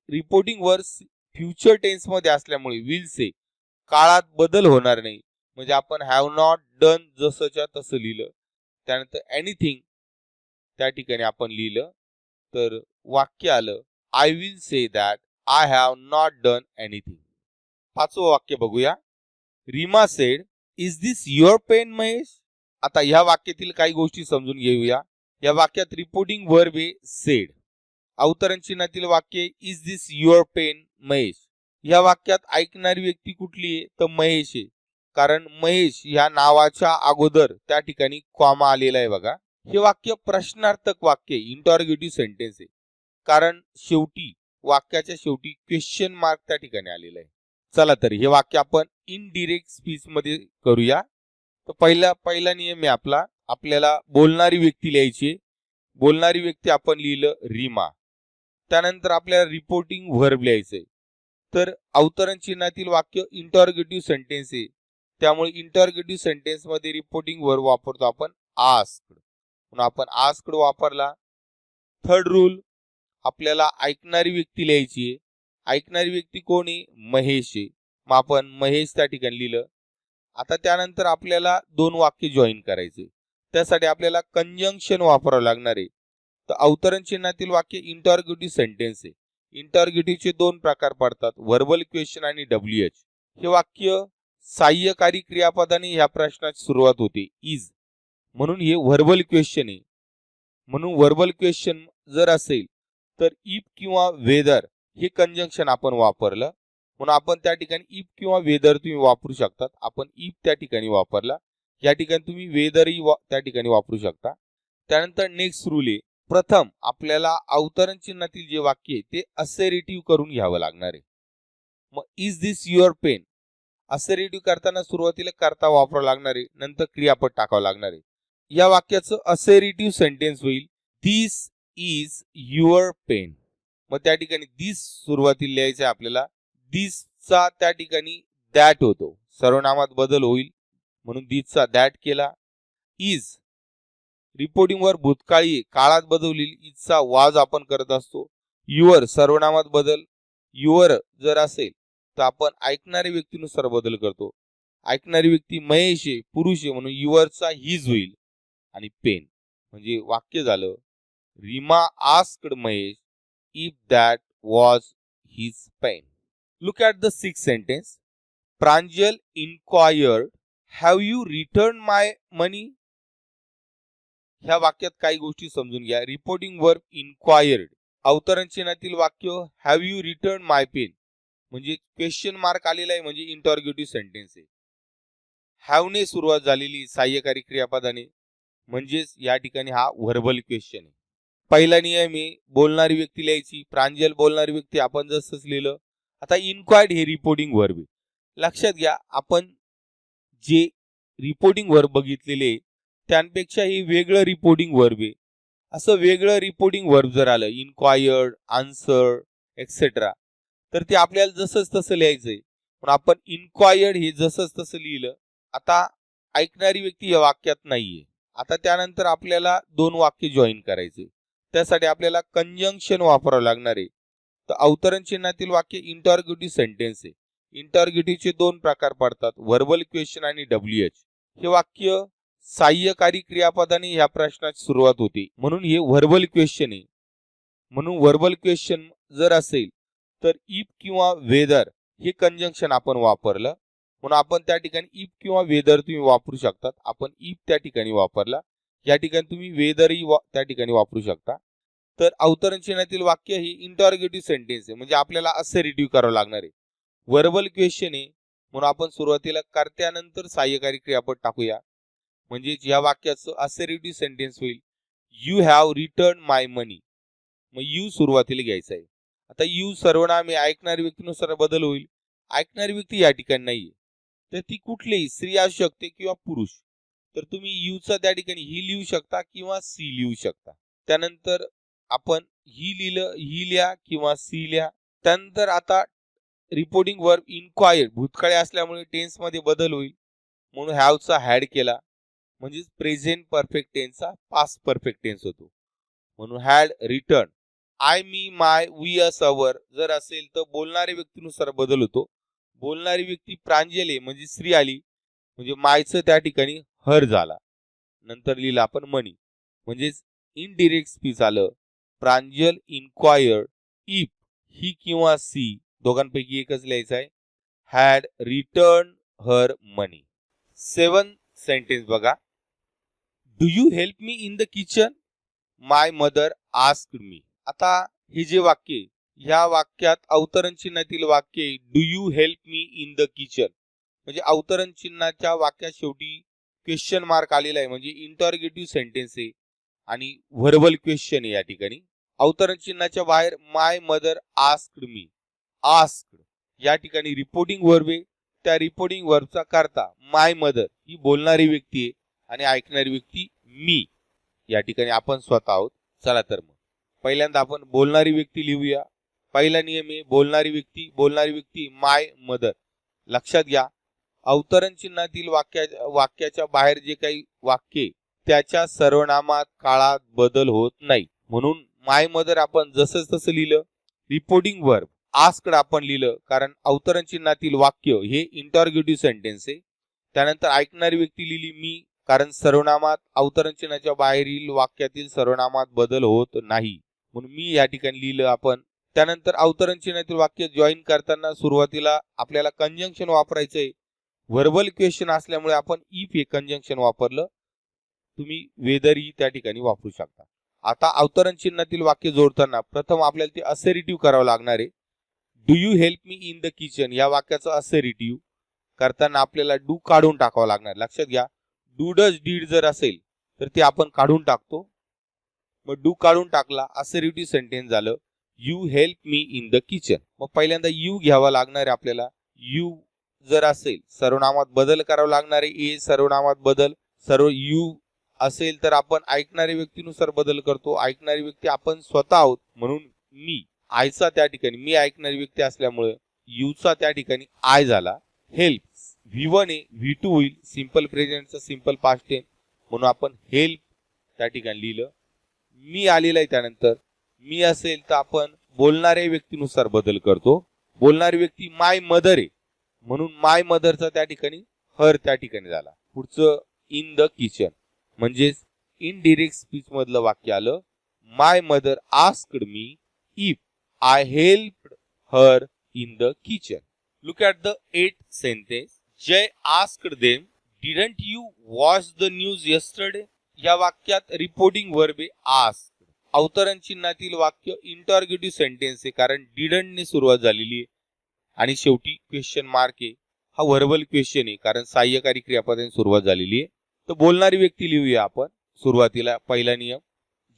रिपोर्टिंग वर्ड्स फ्युचर टेन्स मध्ये असल्यामुळे विल से काळात बदल होणार नाही, म्हणजे आपण हॅव नॉट डन जसंच्या तसं लिहिलं. त्यानंतर एनिथिंग त्या ठिकाणी आपण लिहिलं तर वाक्य आलं I will say that I have not done anything. पाचवं वाक्य बघूया. Reema said is this your pen Mahesh. आता ह्या वाक्यातील काही गोष्टी समजून घेऊया. या वाक्यात रिपोर्टिंग वर्ब आहे सेड. अवतरण चिन्हातील वाक्य is this your pen Mahesh. या वाक्यात ऐकणारी व्यक्ती कुठली आहे तर महेश आहे, कारण महेश या नावाच्या अगोदर त्या ठिकाणी कॉमा आलेला आहे बघा. हे वाक्य प्रश्नार्थक वाक्य इंटरॉगेटिव्ह सेंटेन्स आहे, कारण शेवटी वाक्याच्या शेवटी क्वेश्चन मार्क त्या ठिकाणी आलेला आहे. चला तर हे वाक्य आपण इनडिरेक्ट स्पीच मध्ये करूया. तर पहिला नियम आहे आपल्याला बोलणारी व्यक्ती लिहायची. बोलणारी व्यक्ती आपण लिहिलं रीमा. त्यानंतर आपल्याला रिपोर्टिंग व्हर्ब लिहायचंय. तर अवतरण चिन्हातील वाक्य इंटरॉगेटिव्ह सेंटेन्स आहे, त्यामुळे इंटरॉगेटिव्ह सेंटेन्स मध्ये रिपोर्टिंग व्हर्ब वापरतो आपण आस्क्ड, म्हणून आपण आस्क्ड वापरला. थर्ड रूल आपल्याला ऐकणारी व्यक्ती लिहायची आहे. ऐकणारी व्यक्ती कोण आहे महेश आहे, मग आपण महेश त्या ठिकाणी लिहिलं. आता त्यानंतर आपल्याला दोन वाक्य जॉईन करायचे, त्यासाठी आपल्याला कंजंक्शन वापरावं लागणार आहे. तर अवतरण चिन्हातील वाक्य इंटरॉगेटिव्ह सेंटेन्स आहे. इंटरॉगेटिव्हचे दोन प्रकार पडतात, व्हर्बल क्वेश्चन आणि WH. हे वाक्य सहाय्यकारी क्रियापदाने ह्या प्रश्नाची सुरुवात होते इज, म्हणून हे व्हर्बल क्वेश्चन आहे. म्हणून व्हर्बल क्वेश्चन जर असेल तर इफ किंवा वेदर हे कंजंक्शन आपण वापरलं, म्हणून आपण त्या ठिकाणी इफ किंवा वेदर तुम्ही वापरू शकतात. आपण इफ त्या ठिकाणी वापरला, या ठिकाणी तुम्ही वेदरही त्या ठिकाणी वापरू शकता. त्यानंतर नेक्स्ट रूल आहे, प्रथम आपल्याला अवतरण चिन्हातील जे वाक्य आहे ते असेरेटिव्ह करून घ्यावं लागणार आहे. मग इज दिस युअर पेन असेरेटिव्ह करताना सुरुवातीला कर्ता वापरावा लागणार आहे, नंतर क्रियापद टाकावं लागणार आहे. या वाक्याचं असेरेटिव्ह सेंटेन्स होईल दिस इज युअर पेन. मग त्या ठिकाणी दिस सुरुवातीला लिहायचं आहे आपल्याला. दिसचा त्या ठिकाणी दॅट होतो, सर्वनामात बदल होईल म्हणून दिसचा दॅट केला. इज रिपोर्टिंग वर भूतकाळी काळात बदललेली, इजचा वाज आपण करत असतो. युअर सर्वनामात बदल, युअर जर असेल तर आपण ऐकणाऱ्या व्यक्तीनुसार बदल करतो. ऐकणारी व्यक्ती महेश आहे पुरुष आहे म्हणून युअरचा हिज होईल आणि पेन, म्हणजे वाक्य झालं Reema asked Mahesh if that was his pen. Look at the sixth sentence. Pranjal inquired have you return my money. ह्या वाक्यात काही गोष्टी समजून घ्या. रिपोर्टिंग वर्ब इन्क्वायर्ड, अवतरण चिन्हातील वाक्य have you return my pen, म्हणजे क्वेश्चन मार्क आलेला आहे, म्हणजे इंटरॉगेटिव्ह सेंटेन्स आहे. हॅव ने सुरुवात झालेली सहाय्यकारी क्रियापदाने, म्हणजेच या ठिकाणी हा व्हर्बल क्वेश्चन आहे. पहिला नियम आहे बोलणारी व्यक्ती लिहायची. प्रांजल बोलणारी व्यक्ती आपण जसंच लिहिलं. आता इन्क्वायर्ड हे रिपोर्टिंग वर्ब आहे. लक्षात घ्या आपण जे रिपोर्टिंग वर्ब बघितलेले त्यांपेक्षा हे वेगळं रिपोर्टिंग वर्ब आहे. असं वेगळं रिपोर्टिंग वर्ब जर आलं इन्क्वायर्ड, आन्सर एक्सेट्रा, तर ते आपल्याला जसंच तसं लिहायचंय, पण आपण इन्क्वायर्ड हे जसंच तसं लिहिलं. आता ऐकणारी व्यक्ती या वाक्यात नाहीये. आता त्यानंतर आपल्याला दोन वाक्य जॉईन करायचे, त्यासाठी आपल्याला कंजंक्शन वापरावं लागणार आहे. तर अवतरण चिन्हातील वाक्य इंटरॉगेटिव्ह सेंटेन्स आहे. इंटरॉगेटिव्हचे दोन प्रकार पडतात, व्हर्बल क्वेश्चन आणि WH. हे वाक्य सहाय्यकारी क्रियापदाने ह्या प्रश्नाची सुरुवात होते, म्हणून हे व्हर्बल क्वेश्चन आहे. म्हणून व्हर्बल क्वेश्चन जर असेल तर इफ किंवा वेदर हे कंजंक्शन आपण वापरलं, म्हणून आपण त्या ठिकाणी इफ किंवा वेदर तुम्ही वापरू शकतात. आपण इफ त्या ठिकाणी वापरला, या ठिकाणी तुम्ही वेदरही त्या ठिकाणी वापरू शकता. तर अवतरण चिन्हातील वाक्य ही इंटरॉगेटिव्ह सेंटेन्स आहे, म्हणजे आपल्याला असेरेटिव्ह करावं लागणार आहे. व्हर्बल क्वेश्चन आहे म्हणून आपण सुरुवातीला कर्त्यानंतर सहाय्यकारी क्रियापद टाकूया, म्हणजे या वाक्याचं असेरेटिव्ह सेंटेन्स होईल यू हॅव रिटर्न माय मनी. मग यू सुरुवातीला घ्यायचा आहे. आता यू सर्वनाम आहे, ऐकणारी व्यक्तीनुसार बदल होईल. ऐकणारी व्यक्ती या ठिकाणी नाहीये, तर ती कुठलीही स्त्री असू शकते किंवा पुरुष. तर तुम्ही यूचा त्या ठिकाणी ही लिहू शकता किंवा सी लिहू शकता. त्यानंतर आपण ही लिहिलं, ही लिहा किंवा सी लिहा. त्यानंतर आता रिपोर्टिंग वर्ब इन्क्वायर्ड भूतकाळी असल्यामुळे टेन्स मध्ये बदल होईल, म्हणून हॅवचा हॅड केला, म्हणजे प्रेझेंट परफेक्ट टेन्सचा पास्ट परफेक्ट टेन्स होतो. म्हणून had return. I, me, my, we, us, our जर असेल तर बोलणाऱ्या व्यक्तीनुसार बदल होतो. बोलणारी व्यक्ती प्रांजल आहे म्हणजे स्त्री आली, म्हणजे मायचं त्या ठिकाणी हर झाला. नंतर लिहिलं आपण मनी, म्हणजेच इनडिरेक्ट स्पीच आलं. प्रांजल इन्क्वायर्ड इफ ही किंवा सी दोघांपैकी एकच लिहायचं आहे. Had return her money. 7 sentence बघा. Do you help me in the kitchen? My mother asked me. आता हे जे वाक्य आहे, ह्या वाक्यात अवतरण चिन्हातील वाक्य आहे do you help me in the kitchen, म्हणजे अवतरण चिन्हाच्या वाक्यात शेवटी क्वेश्चन मार्क आलेला आहे, म्हणजे इंटरॉगेटिव्ह सेंटेन्स आहे आणि व्हर्बल क्वेश्चन आहे. या ठिकाणी अवतरण चिन्हाच्या बाहेर माय मदर आस्क्ड मी. आस्क्ड या ठिकाणी रिपोर्टिंग वर्ब आहे, त्या रिपोर्टिंग वर्बचा करता माय मदर ही बोलणारी व्यक्ती आहे आणि ऐकणारी व्यक्ती मी, या ठिकाणी आपण स्वतः आहोत. चला तर मग पहिल्यांदा आपण बोलणारी व्यक्ती लिहूया. पहिला नियम आहे बोलणारी व्यक्ती माय मदर. लक्षात घ्या, अवतरण चिन्हातील वाक्याच्या बाहेर जे काही वाक्य त्याच्या सर्वनामात काळात बदल होत नाही, म्हणून माय मदर आपण जसं तसं लिहिलं. रिपोर्टिंग वर्ब आस्क्ड आपण लिहिलं, कारण अवतरण चिन्हातील वाक्य हे इंटरॉगेटिव्ह सेंटेन्स आहे. त्यानंतर ऐकणारी व्यक्ती लिहिली मी, कारण सर्वनामात अवतरण चिन्हाच्या बाहेरील वाक्यातील सर्वनामात बदल होत नाही, म्हणून मी या ठिकाणी लिहिलं आपण. त्यानंतर अवतरण चिन्हातील वाक्य जॉईन करताना सुरुवातीला आपल्याला कंजंक्शन वापरायचंय. व्हर्बल क्वेश्चन असल्यामुळे आपण इफ हे कंजंक्शन वापरलं. तुम्ही वेदर ही त्या ठिकाणी वापरू शकता. आता अवतरण चिन्हातील वाक्य जोडताना प्रथम आपल्याला ते असर्टिव्ह करावं लागणार आहे. Do you help me in the kitchen या वाक्याचं असर्टिव्ह करताना आपल्याला डू काढून टाकावं लागणार. लक्षात घ्या, डू डज डीड जर असेल तर ते आपण काढून टाकतो. मग डू काढून टाकला, असर्टिव्ह सेंटेन्स झालं you help me in the kitchen. मग पहिल्यांदा यू घ्यावा लागणार आहे आपल्याला. यू जर असेल सर्वनामात बदल करावा लागणार आहे. ए सर्वनामात बदल, सर्व यू असेल तर आपण ऐकणाऱ्या व्यक्तीनुसार बदल करतो. ऐकणारी व्यक्ती आपण स्वतः आहोत, म्हणून मी. आयचा त्या ठिकाणी मी ऐकणारी व्यक्ती असल्यामुळे यूचा त्या ठिकाणी आय झाला. हेल्प V1 आहे, V2 होईल. सिंपल प्रेझेंटचा सिंपल पास्ट टेन्स, म्हणून आपण हेल्प त्या ठिकाणी लिहिलं. मी आलेला आहे त्यानंतर. मी असेल तर आपण बोलणाऱ्या व्यक्तीनुसार बदल करतो. बोलणारी व्यक्ती माय मदर आहे, म्हणून माय मदरचा त्या ठिकाणी हर त्या ठिकाणी झाला. पुढचं इन द किचन, म्हणजेच इनडिरेक्ट स्पीच मधलं वाक्य आलं my mother asked me if I helped her in the kitchen. Look at the 8th sentence. Jay asked them didn't you watch the news yesterday. या वाक्यात रिपोर्टिंग वर्ब आहे asked. अवतरण चिन्हातील वाक्य इंटरॉगेटिव्ह सेंटेन्स आहे, कारण डिडंट ने सुरुवात झालेली आहे आणि शेवटी क्वेश्चन मार्क आहे. हा व्हर्बल क्वेश्चन आहे, कारण सहाय्यकारी क्रियापदाने सुरुवात झालेली आहे. तर बोलणारी व्यक्ती लिहूया आपण. सुरुवातीला पहिला नियम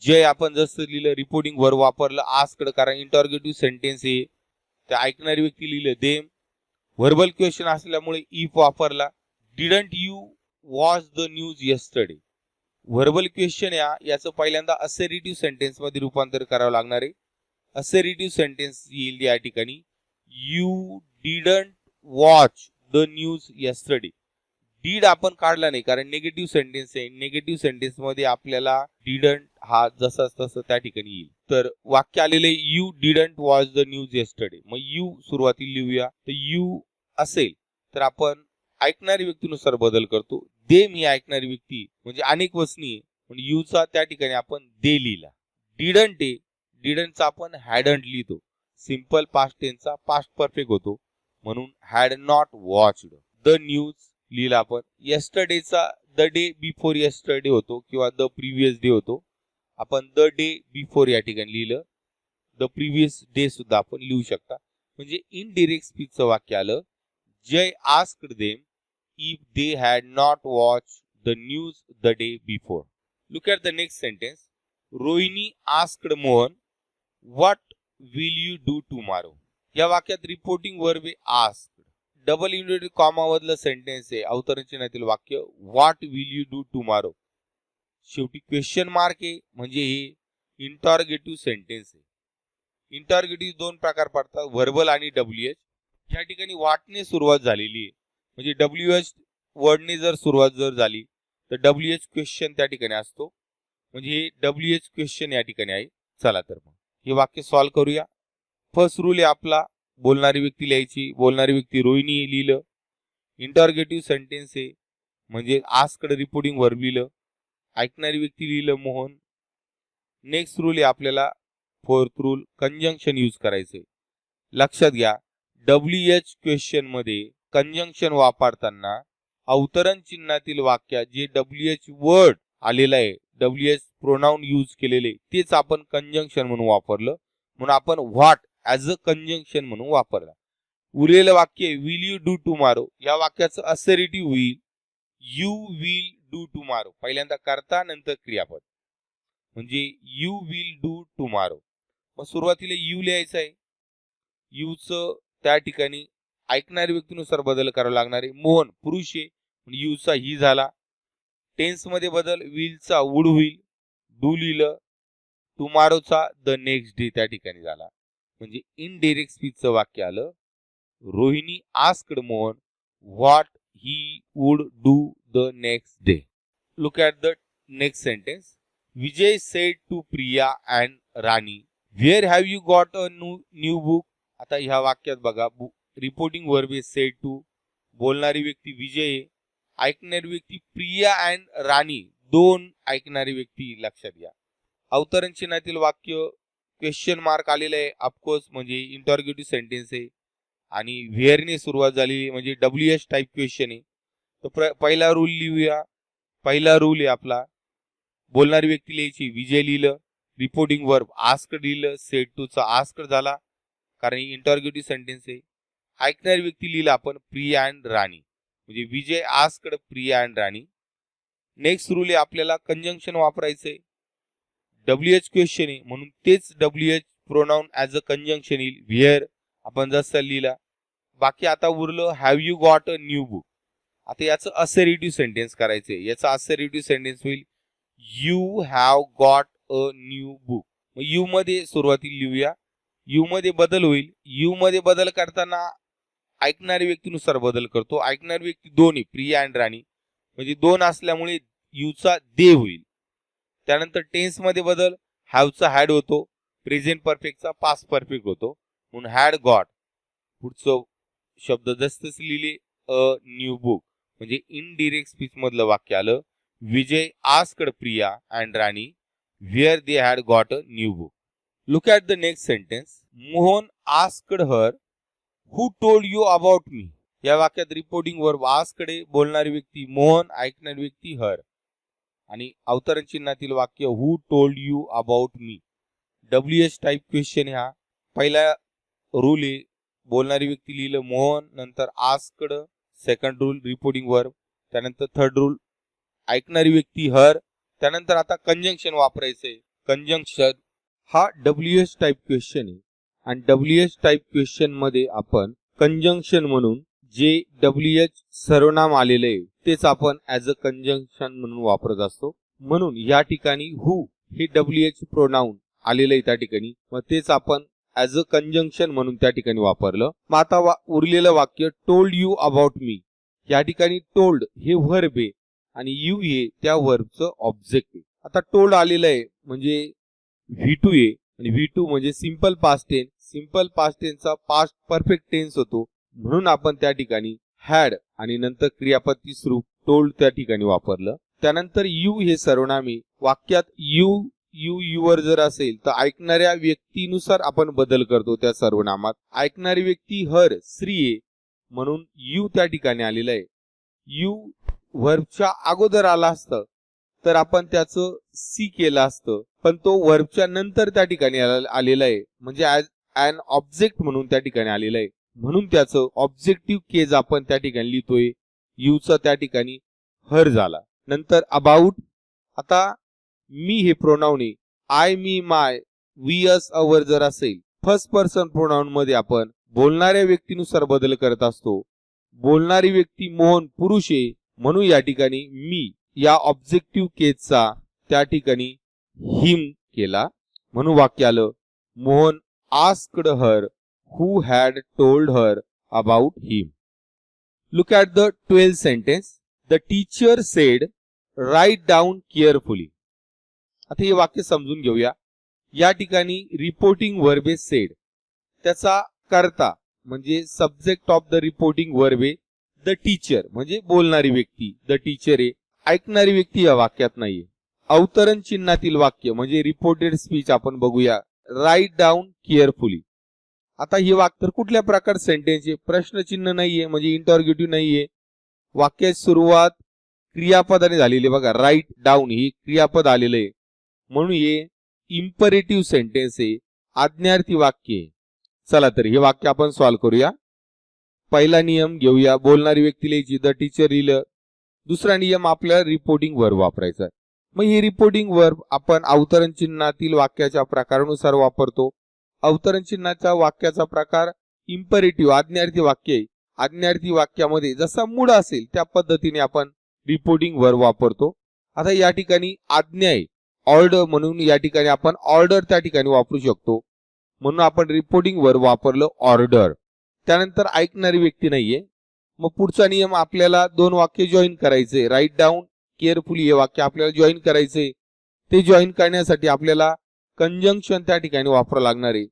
जय आपण जसं लिहिलं रिपोर्टिंग वर्ब वापरलं. आस्क्ड कारण इंटरॉगेटिव्ह सेंटेन्स आहे. त्या ऐकणारी व्यक्ती लिहिलं देम. व्हर्बल क्वेश्चन असल्यामुळे इफ वापरला. Didn't you watch the news yesterday. Verbal question याचं पहिल्यांदा असर्टिव्ह सेंटेन्स मध्ये रूपांतर करावं लागणार आहे. असर्टिव्ह सेंटेन्स येईल या ठिकाणी you didn't watch the news yesterday. Did आपण काढला नाही, कारण निगेटिव्ह सेंटेन्स आहे. निगेटिव्ह सेंटेन्स मध्ये आपल्याला डिडंट हा जसा तसं त्या ठिकाणी येईल. तर वाक्य आलेले you didn't watch the news yesterday. मग यू सुरुवातीला लिहूया. तर यू असेल तर आपण ऐकणारी व्यक्तीनुसार बदल करतो. दे मी ऐकणारी व्यक्ती म्हणजे अनेक वचनी आहे, म्हणजे यूचा त्या ठिकाणी आपण दे लिहिला. डिडंट आहे, डिडंटचा आपण हॅडंट लिहितो. सिंपल पास्ट टेन्सचा पास्ट परफेक्ट होतो, म्हणून had not watched the news लिहिला आपण. यस्टरडेचा द डे बिफोर यस्टरडे होतो किंवा द प्रिव्हियस डे होतो. आपण द डे बिफोर या ठिकाणी लिहिलं. द प्रिव्हियस डे सुद्धा आपण लिहू शकता. म्हणजे इनडिरेक्ट स्पीचचं वाक्य आलं Jay asked them if they had not watched the news the day before. Look at the next sentence. Rohini asked Mohan what will you do tomorrow. या वाक्यात रिपोर्टिंग वर्ब आहे आस्क्ड. डबल इन्व्हर्टेड कॉमा मधलं सेंटेन्स आहे. अवतरणचिन्हातील वाक्य what will you do tomorrow. शेवटी question mark आहे म्हणजे हे इंटॉर्गेटिव्ह सेंटेन्स आहे. इंटॉर्गेटिव्ह दोन प्रकार पडतात, व्हर्बल आणि डब्ल्यूएच. या ठिकाणी व्हॉटने सुरुवात झालेली आहे म्हणजे डब्ल्यूएच वर्डने जर सुरुवात झाली तर डब्ल्यूएच क्वेश्चन त्या ठिकाणी असतो म्हणजे हे डब्ल्यूएच क्वेश्चन या ठिकाणी आहे. चला तर मग हे वाक्य सॉल्व्ह करूया. फर्स्ट रूल आहे आपला, बोलणारी व्यक्ती लिहायची. बोलणारी व्यक्ती रोहिणी लिहिलं. इंटॉर्गेटिव्ह सेंटेन्स आहे म्हणजे आस्क्ड रिपोर्टिंग वर्ब लिहिलं. ऐकणारी व्यक्ती लिहिलं मोहन. नेक्स्ट रूल आहे आपल्याला फोर्थ रूल, कंजंक्शन यूज करायचंय. लक्षात घ्या डब्ल्यूएच क्वेश्चन मध्ये कंजंक्शन वापरताना अवतरण चिन्हातील वाक्यात जे डब्ल्यूएच वर्ड आलेलं आहे, डब्ल्यूएच प्रोनाउन यूज केलेले तेच आपण कंजंक्शन म्हणून वापरलं म्हणून आपण व्हॉट ऍज अ कंजंक्शन म्हणून वापरला. उरलेलं वाक्य विल यू डू टुमॉरो. या वाक्याचं असरिटिव्ह होईल यू विल डू टुमॉरो. पहिल्यांदा कर्ता नंतर क्रियापद म्हणजे यू विल डू टुमॉरो. मग सुरुवातीला यू लिहायचं आहे. यूच त्या ठिकाणी ऐकणाऱ्या व्यक्तीनुसार बदल करावा लागणार आहे. मोहन पुरुष आहे यूचा ही झाला. टेन्स मध्ये बदल, विलचा वुड होईल, डू लिहिलं. टुमॉरोचा द नेक्स्ट डे त्या ठिकाणी झाला म्हणजे इनडायरेक्ट स्पीचचं वाक्य आलं. Rohini asked Mohan what he would do the next day. Look at the next sentence. Vijay said to Priya and Rani where have you got a new book. आता ह्या वाक्यात बघा reporting verb is said to. बोलणारी व्यक्ती विजय, ऐकणारी व्यक्ती प्रिया अँड राणी, दोन ऐकणारी व्यक्ती लक्षात घ्या. अवतरण चिन्हातील वाक्य क्वेश्चन मार्क आलेलं आहे ऑफकोर्स म्हणजे इंटॉर्गेटिव्ह सेंटेन्स आहे आणि व्हेअरने सुरुवात झालेली म्हणजे डब्ल्यूएच टाईप क्वेश्चन आहे. तर पहिला रूल लिहूया. पहिला रूल आहे आपला, बोलणारी व्यक्ती लिहायची. विजय लिहिलं. रिपोर्टिंग वर्ब आस्क्ड लिहिलं. सेड टू चा आस्क्ड झाला कारण इंटॉर्गेटिव्ह सेंटेन्स आहे. ऐकणारी व्यक्ती लिहिलं आपण प्रिया अँड राणी म्हणजे Vijay asked Priya and Rani. Next rule आहे आपल्याला कंजंक्शन वापरायचंय. डब्ल्यूएच क्वेश्चन आहे म्हणून तेच WH pronoun as a conjunction येईल. व्हेअर आपण जसं लिहिला. बाकी आता उरलं have you got a new book. आता याचं असरिटिव्ह सेंटेन्स करायचंय. याचं असरिटिव्ह सेंटेन्स होईल you have got a new book. मग यू मध्ये सुरुवातीला लिहूया. यू मध्ये बदल होईल. यू मध्ये बदल करताना ऐकणारी व्यक्तीनुसार बदल करतो. ऐकणारी व्यक्ती दोन आहे प्रिया अँड राणी म्हणजे दोन असल्यामुळे यूचा दे होईल. त्यानंतर टेन्स मध्ये बदल, हॅवचा हॅड होतो, प्रेझेंट परफेक्टचा पास्ट परफेक्ट होतो म्हणून हॅड गॉट. पुढचं शब्द जसं लिहिले अ न्यू बुक म्हणजे इनडायरेक्ट स्पीच मधलं वाक्य आलं. Vijay asked Priya and Rani where they had got a new book. Look at the next sentence. Mohan asked her who told you about me. या वाक्यात रिपोर्टिंग वर्ब आस्क्ड, बोलणारी व्यक्ती मोहन, ऐकणारी व्यक्ती हर आणि अवतरण चिन्हातील वाक्य who told you about me. WH type question हा. पहिला रूल आहे बोलणारी व्यक्ती लिहिलं मोहन, नंतर asked. Second rule reporting verb. त्यानंतर थर्ड रूल ऐकणारी व्यक्ती हर. त्यानंतर आता कंजंक्शन वापरायचंय. कंजंक्शन हा डब्ल्यूएच टाईप क्वेश्चन आहे आणि डब्ल्यूएच टाईप क्वेश्चन मध्ये आपण कंजंक्शन म्हणून जे डब्ल्यूएच सर्वनाम आलेले आहे तेच आपण ऍज अ कंजंक्शन म्हणून वापरत असतो. म्हणून या ठिकाणी हु हे डब्ल्यूएच प्रोनाउन आलेलं आहे त्या ठिकाणी मग तेच आपण ऍज अ कंजंक्शन म्हणून त्या ठिकाणी वापरलं. मग आता उरलेलं वाक्य टोल्ड यू अबाउट मी. या ठिकाणी टोल्ड हे व्हर्ब आहे आणि यू हे त्या व्हर्बचं ऑब्जेक्ट आहे. आता टोल्ड आलेलं आहे म्हणजे V2 आहे आणि V2 म्हणजे simple past tense. Simple past टेन्सचा पास्ट परफेक्ट टेन्स होतो म्हणून आपण त्या ठिकाणी हॅड आणि नंतर क्रियापद तिसरू टोल्ड त्या ठिकाणी वापरलं. त्यानंतर यू हे सर्वनाम आहे. वाक्यात यू युवर जर असेल तर ऐकणाऱ्या व्यक्तीनुसार आपण बदल करतो त्या सर्वनामात. ऐकणारी व्यक्ती हर स्त्री आहे म्हणून यू त्या ठिकाणी आलेला आहे. यू व्हर्बच्या अगोदर आला असतं तर आपण त्याचं सी केलं असतं पण तो व्हर्बच्या नंतर त्या ठिकाणी आलेला आहे म्हणजे ऍज अन ऑब्जेक्ट म्हणून त्या ठिकाणी आलेला आहे म्हणून त्याचं ऑब्जेक्टिव्ह केज आपण त्या ठिकाणी लिहितोय. यूचा त्या ठिकाणी हर झाला. नंतर अबाउट. आता मी हे प्रोनाउन आहे I me my we us our जर असेल, फर्स्ट पर्सन प्रोनाउन मध्ये आपण बोलणाऱ्या व्यक्तीनुसार बदल करत असतो. बोलणारी व्यक्ती मोहन पुरुष आहे म्हणून या ठिकाणी मी या ऑब्जेक्टिव्ह केसचा त्या ठिकाणी हिम केला. म्हणून वाक्य आलं, Mohan asked her who had told her about him. Look at the 12th sentence. The teacher said write down carefully. आता हे वाक्य समजून घेऊया. या ठिकाणी रिपोर्टिंग वर्ब सेड, त्याचा कर्ता म्हणजे subject of the reporting verb आहे द टीचर, म्हणजे बोलणारी व्यक्ती द टीचर आहे. ऐकणारी व्यक्ती या वाक्यात नाहीये. अवतरण चिन्हातील वाक्य म्हणजे रिपोर्टेड स्पीच आपण बघूया. Write down carefully. आता हे वाक्य तर कुठल्या प्रकार सेंटेन्स आहे? प्रश्नचिन्ह नाहीये म्हणजे इंटरॉगेटिव्ह नाहीये. वाक्याची सुरुवात क्रियापदाने झालेली बघा. राईट डाऊन ही क्रियापद आलेलं आहे म्हणून हे इम्परेटिव्ह सेंटेन्स आहे, आज्ञार्थी वाक्य आहे. चला तर हे वाक्य आपण सॉल्व्ह करूया. पहिला नियम घेऊया. बोलणारी व्यक्ती लिहायची, द टीचर लिहिलं. दुसरा नियम आपल्याला रिपोर्टिंग वर्ब वापरायचा आहे. मग ही रिपोर्टिंग वर्ब आपण अवतरण चिन्हातील वाक्याच्या प्रकारानुसार वापरतो. अवतरण चिन्हाचा वाक्याचा प्रकार इम्परेटिव्ह आज्ञार्थी वाक्य आहे. आज्ञार्थी वाक्यामध्ये जसा मूड असेल त्या पद्धतीने आपण रिपोर्टिंग वर्ब वापरतो. आता या ठिकाणी आज्ञा आहे, ऑर्डर, म्हणून या ठिकाणी आपण ऑर्डर त्या ठिकाणी वापरू शकतो. म्हणून आपण रिपोर्टिंग वर्ब वापरलं ऑर्डर. त्यानंतर ऐकणारी व्यक्ती नाहीये. मग पुढचा नियम आपल्याला दोन वाक्य जॉईन करायचे. राईट डाऊन केअरफुली हे वाक्य आपल्याला जॉईन करायचे. ते जॉईन करण्यासाठी आपल्याला कंजंक्शन त्या ठिकाणी वापरावं लागणार आहे.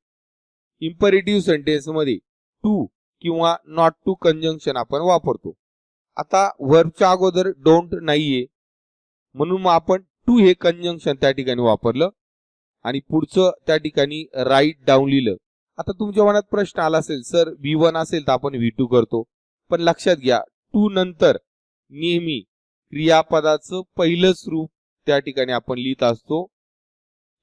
इम्परेटिव्ह सेंटेन्स मध्ये टू किंवा नॉट टू कंजंक्शन आपण वापरतो. आता वर्बच्या अगोदर डोंट नाहीये म्हणून मग आपण टू हे कंजंक्शन त्या ठिकाणी वापरलं आणि पुढचं त्या ठिकाणी राईट डाऊन लिहिलं. आता तुमच्या मनात प्रश्न आला असेल, सर V1 असेल तर आपण V2 करतो. पण लक्षात घ्या, टू नंतर नेहमी क्रियापदाचं पहिलंच रूप त्या ठिकाणी आपण लिहित असतो.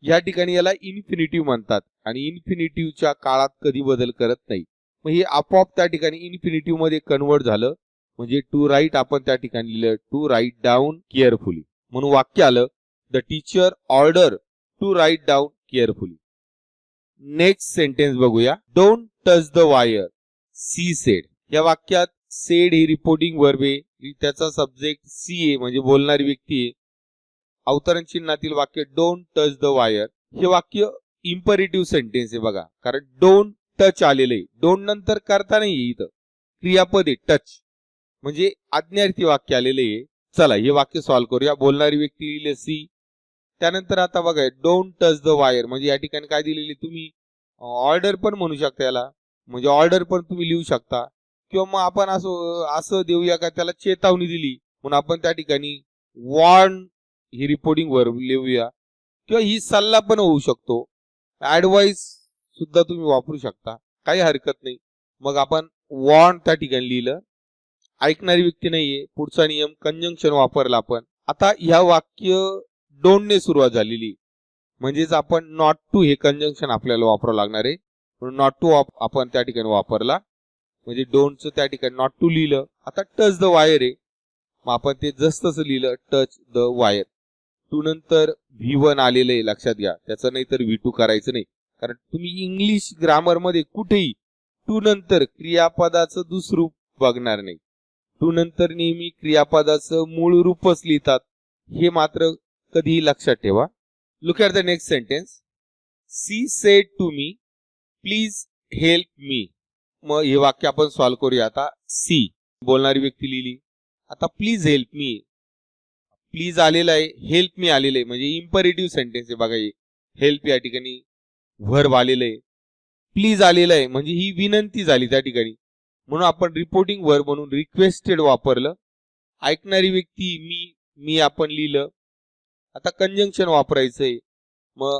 या ठिकाणी याला इन्फिनिटिव्ह म्हणतात आणि इन्फिनिटिव्हच्या काळात कधी बदल करत नाही. मग हे आपोआप त्या ठिकाणी इन्फिनिटिव्ह मध्ये कन्वर्ट झालं म्हणजे टू राईट आपण त्या ठिकाणी लिहिलं टू राईट डाऊन केअरफुली. म्हणून वाक्य आलं, the teacher order to write down carefully. Next sentence बघूया. Don't touch the wire she said. या वाक्यात सेड ही रिपोर्टिंग वर्ब आहे, त्याचा सब्जेक्ट सी आहे म्हणजे बोलणारी व्यक्ती आहे. अवतरण चिन्हातील वाक्य डोंट टच द वायर हे वाक्य इम्परेटिव्ह सेंटेन्स आहे बघा, कारण डोंट टच आलेलं आहे. डोंट नंतर करता नाही इथं क्रियापद आहे टच म्हणजे आज्ञार्थी वाक्य आलेलं आहे. चला हे वाक्य सॉल्व्ह करूया. बोलणारी व्यक्ती लिहिले सी. त्यानंतर आता बघा डोंट टच द वायर म्हणजे या ठिकाणी काय दिलेली, तुम्ही ऑर्डर पण म्हणू शकता याला, म्हणजे ऑर्डर पण तुम्ही लिहू शकता. किंवा मग आपण असं देऊया का त्याला चेतावणी दिली म्हणून आपण त्या ठिकाणी वॉर्न ही रिपोर्टिंग वर्ब लिहूया. किंवा ही सल्ला पण होऊ शकतो, ऍडवाइस सुद्धा तुम्ही वापरू शकता, काही हरकत नाही. मग आपण वॉर्न त्या ठिकाणी लिहिलं. ऐकणारी व्यक्ती नाहीये. पुढचा नियम कंजंक्शन वापरला आपण. आता ह्या वाक्य डोंट ने सुरुवात झालेली म्हणजेच आपण नॉट टू हे कंजंक्शन आपल्याला वापरावं लागणार आहे. म्हणून नॉट टू आपण त्या ठिकाणी वापरला म्हणजे डोंटचं त्या ठिकाणी नॉट टू लिहिलं. आता टच द वायर आहे मग आपण ते जसं तसं लिहिलं टच द वायर. टू नंतर V1 आलेलं आहे लक्षात घ्या, त्याचं नाही तर V2 करायचं नाही. कारण तुम्ही इंग्लिश ग्रामर मध्ये कुठेही टू नंतर क्रियापदाचं दुसरं रूप बघणार नाही. टू नंतर नेहमी क्रियापदाचं मूळ रूपच लिहितात, हे मात्र कधीही लक्षात ठेवा. Look at the next sentence. She said to me please help me. मग हे वाक्य आपण सॉल्व्ह करूया. आता सी बोलणारी व्यक्ती लिहिली. आता प्लीज हेल्प मी, प्लीज आलेलं आहे, हेल्प मी आलेलं आहे म्हणजे इम्परेटिव्ह सेंटेन्स आहे बघा. हेल्प या ठिकाणी व्हर्ब आलेलं आहे, प्लीज आलेलं आहे म्हणजे ही विनंती झाली त्या ठिकाणी म्हणून आपण रिपोर्टिंग वर्ब म्हणून रिक्वेस्टेड वापरलं. ऐकणारी व्यक्ती मी आपण लिहिलं. आता कंजंक्शन वापरायचंय मग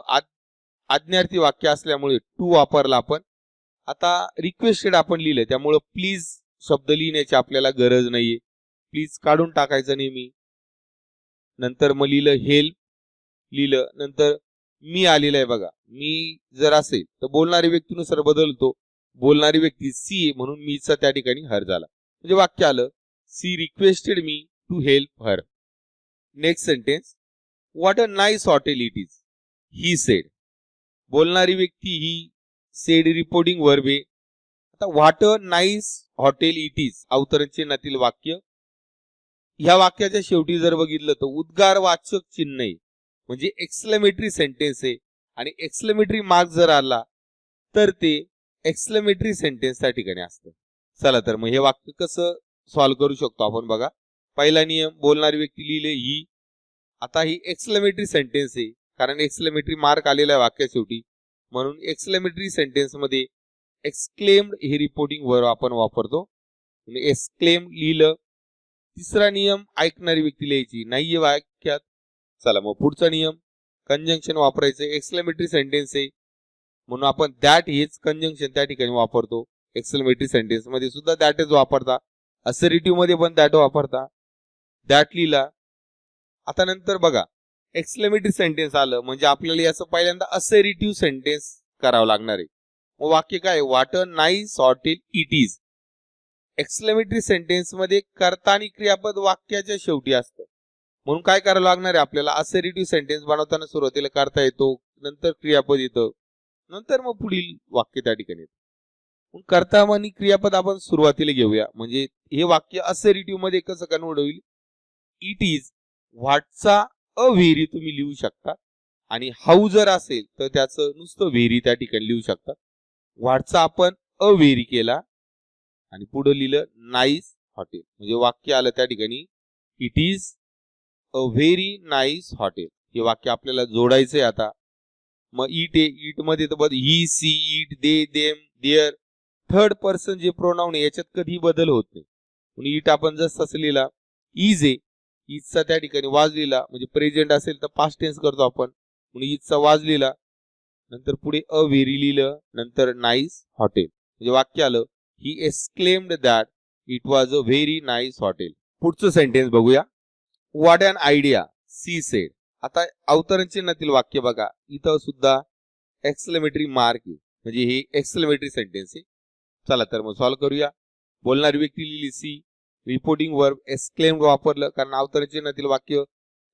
आज्ञार्थी वाक्य असल्यामुळे टू वापरला आपण. आता रिक्वेस्टेड आपण लिहिलं त्यामुळे प्लीज शब्द लिहिण्याची आपल्याला गरज नाहीये, प्लीज काढून टाकायचं नेहमी. नंतर मग लिहिलं हेल्प लिहिलं. नंतर मी आलेलं आहे बघा, मी जर असेल तर बोलणारी व्यक्तीनुसार बदलतो. बोलणारी व्यक्ती सी म्हणून मीचा त्या ठिकाणी हर झाला म्हणजे वाक्य आलं she requested me to help her. Next sentence. What a nice hotel it is. He said. बोलणारी व्यक्ती ही सेड रिपोर्टिंग वर्ब आहे. आता what a nice hotel it is अवतरण चिन्हातील वाक्य. ह्या वाक्याच्या शेवटी जर बघितलं तर उद्गारवाचक चिन्ह आहे म्हणजे एक्सक्लेमेटरी सेंटेन्स आहे आणि एक्सक्लेमेटरी मार्क जर आला तर ते एक्सक्लेमेटरी सेंटेन्स त्या ठिकाणी असतं. चला तर मग हे वाक्य कसं सॉल्व्ह करू शकतो आपण बघा. पहिला नियम, बोलणारी व्यक्ती लिहिले ही. आता ही एक्सक्लेमेटरी सेंटेन्स आहे कारण एक्सक्लेमेटरी मार्क आलेला आहे वाक्या शेवटी, म्हणून एक्सक्लेमेटरी सेंटेन्स मध्ये एक्सक्लेम्ड हे रिपोर्टिंग वर्ब आपण वापरतो. एक्सक्लेम लिहिलं. तिसरा नियम, ऐकणारी व्यक्ती लिहायची नाहीये वाक्यात. चला मग पुढचा नियम, कंजंक्शन वापरायचं. एक्सक्लेमेटरी सेंटेन्स आहे म्हणून आपण दॅट हेच कंजंक्शन त्या ठिकाणी वापरतो. एक्सक्लेमेटरी सेंटेन्स मध्ये सुद्धा दॅटच वापरता, असर्टिव्ह मध्ये पण दॅट वापरता. दॅट लिहिला. आता नंतर बघा एक्सक्लेमेटरी सेंटेन्स आलं म्हणजे आपल्याला याचं पहिल्यांदा असर्टिव्ह सेंटेन्स करावं लागणार आहे. मग वाक्य काय, what a nice hotel it is. Exclamatory sentence मध्ये कर्ता आणि क्रियापद वाक्याच्या शेवटी असतं म्हणून काय करावं लागणार आहे आपल्याला, असर्टिव्ह सेंटेन्स बनवताना सुरुवातीला कर्ता येतो, नंतर क्रियापद येतं, नंतर मग पुढील वाक्य त्या ठिकाणी येतं. कर्ता आणि क्रियापद आपण सुरुवातीला घेऊया म्हणजे हे वाक्य असर्टिव्ह मध्ये कसं कन्वर्ट होईल. इट इज व्हॉटचा अ व्हेरी तुम्ही लिहू शकता आणि हाऊ जर असेल तर त्याचं नुसतं व्हेरी त्या ठिकाणी लिहू शकता. व्हॉटचा आपण अ व्हेरी केला आणि पुढे लिहिलं नाईस हॉटेल म्हणजे वाक्य आलं त्या ठिकाणी it is a very nice hotel. हे वाक्य आपल्याला जोडायचंय आता. मग इट आहे, इट मध्ये तर बघ he, she, it, they, them, there. Third person जे प्रोनाउन आहे याच्यात कधी बदल होत नाही म्हणून इट आपण जसं लिहिला. इज आहे, इजचा त्या ठिकाणी वाज लिहिला म्हणजे प्रेझेंट असेल तर पास्ट टेन्स करतो आपण म्हणून इजचा वाज लिहिला. नंतर पुढे अ व्हेरी लिहिलं, नंतर नाईस हॉटेल म्हणजे वाक्य आलं he exclaimed that it was a very nice hotel. पुढचं सेंटेन्स बघूया. What an idea she said. आता अवतरण चिन्हातील वाक्य बघा, इथं सुद्धा एक्सक्लेमेटरी मार्क आहे म्हणजे हे एक्सक्लेमेटरी सेंटेन्स आहे. चला तर मग सॉल्व्ह करूया. बोलणारी व्यक्ती लिहिली सी, रिपोर्टिंग वर्ब एक्सक्लेम्ड वापरलं कारण अवतरण चिन्हातील वाक्य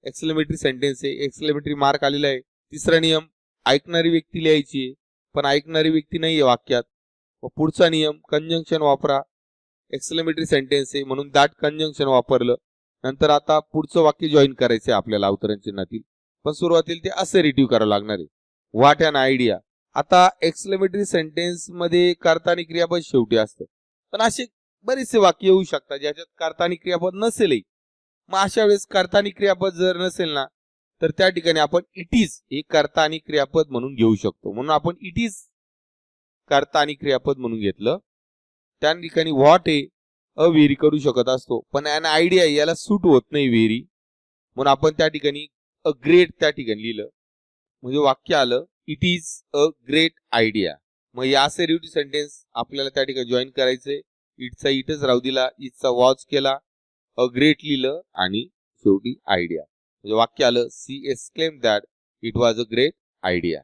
एक्सक्लेमेटरी सेंटेन्स आहे, एक्सक्लेमेटरी मार्क आलेला आहे. तिसरा नियम, ऐकणारी व्यक्ती लिहायची आहे पण ऐकणारी व्यक्ती नाहीये वाक्यात. मग पुढचा नियम, कंजंक्शन वापरा. एक्सक्लेमेटरी सेंटेन्स आहे म्हणून दॅट कंजंक्शन वापरलं. नंतर आता पुढचं वाक्य जॉईन करायचंय आपल्याला अवतरण चिन्हातील, पण सुरुवातीला ते असर्टिव्ह करावं लागणार आहे. What an idea. आता एक्सक्लेमेटरी सेंटेन्स मध्ये कर्ता आणि क्रियापद शेवटी असतं पण असे बरेचसे वाक्य येऊ शकतात ज्याच्यात कर्ता आणि क्रियापद नसेलही. मग अशा वेळेस कर्ता आणि क्रियापद जर नसेल ना तर त्या ठिकाणी आपण इट इज हे कर्ता आणि क्रियापद म्हणून घेऊ शकतो म्हणून आपण इट इज कर्ता आणि क्रियापद म्हणून घेतलं. त्या ठिकाणी व्हॉट हे अ व्हेरी करू शकत असतो पण अन आयडिया याला सूट होत नाही व्हेरी म्हणून आपण त्या ठिकाणी अ ग्रेट त्या ठिकाणी लिहिलं म्हणजे वाक्य आलं it is a great idea. मग या असर्टिव्ह सेंटेन्स आपल्याला त्या ठिकाणी जॉईन करायचंय. इटचा इटच राहू दिला, इटचा वॉच केला, अ ग्रेट लिहिलं आणि शेवटी आयडिया म्हणजे वाक्य आलं she exclaim that it was a great idea.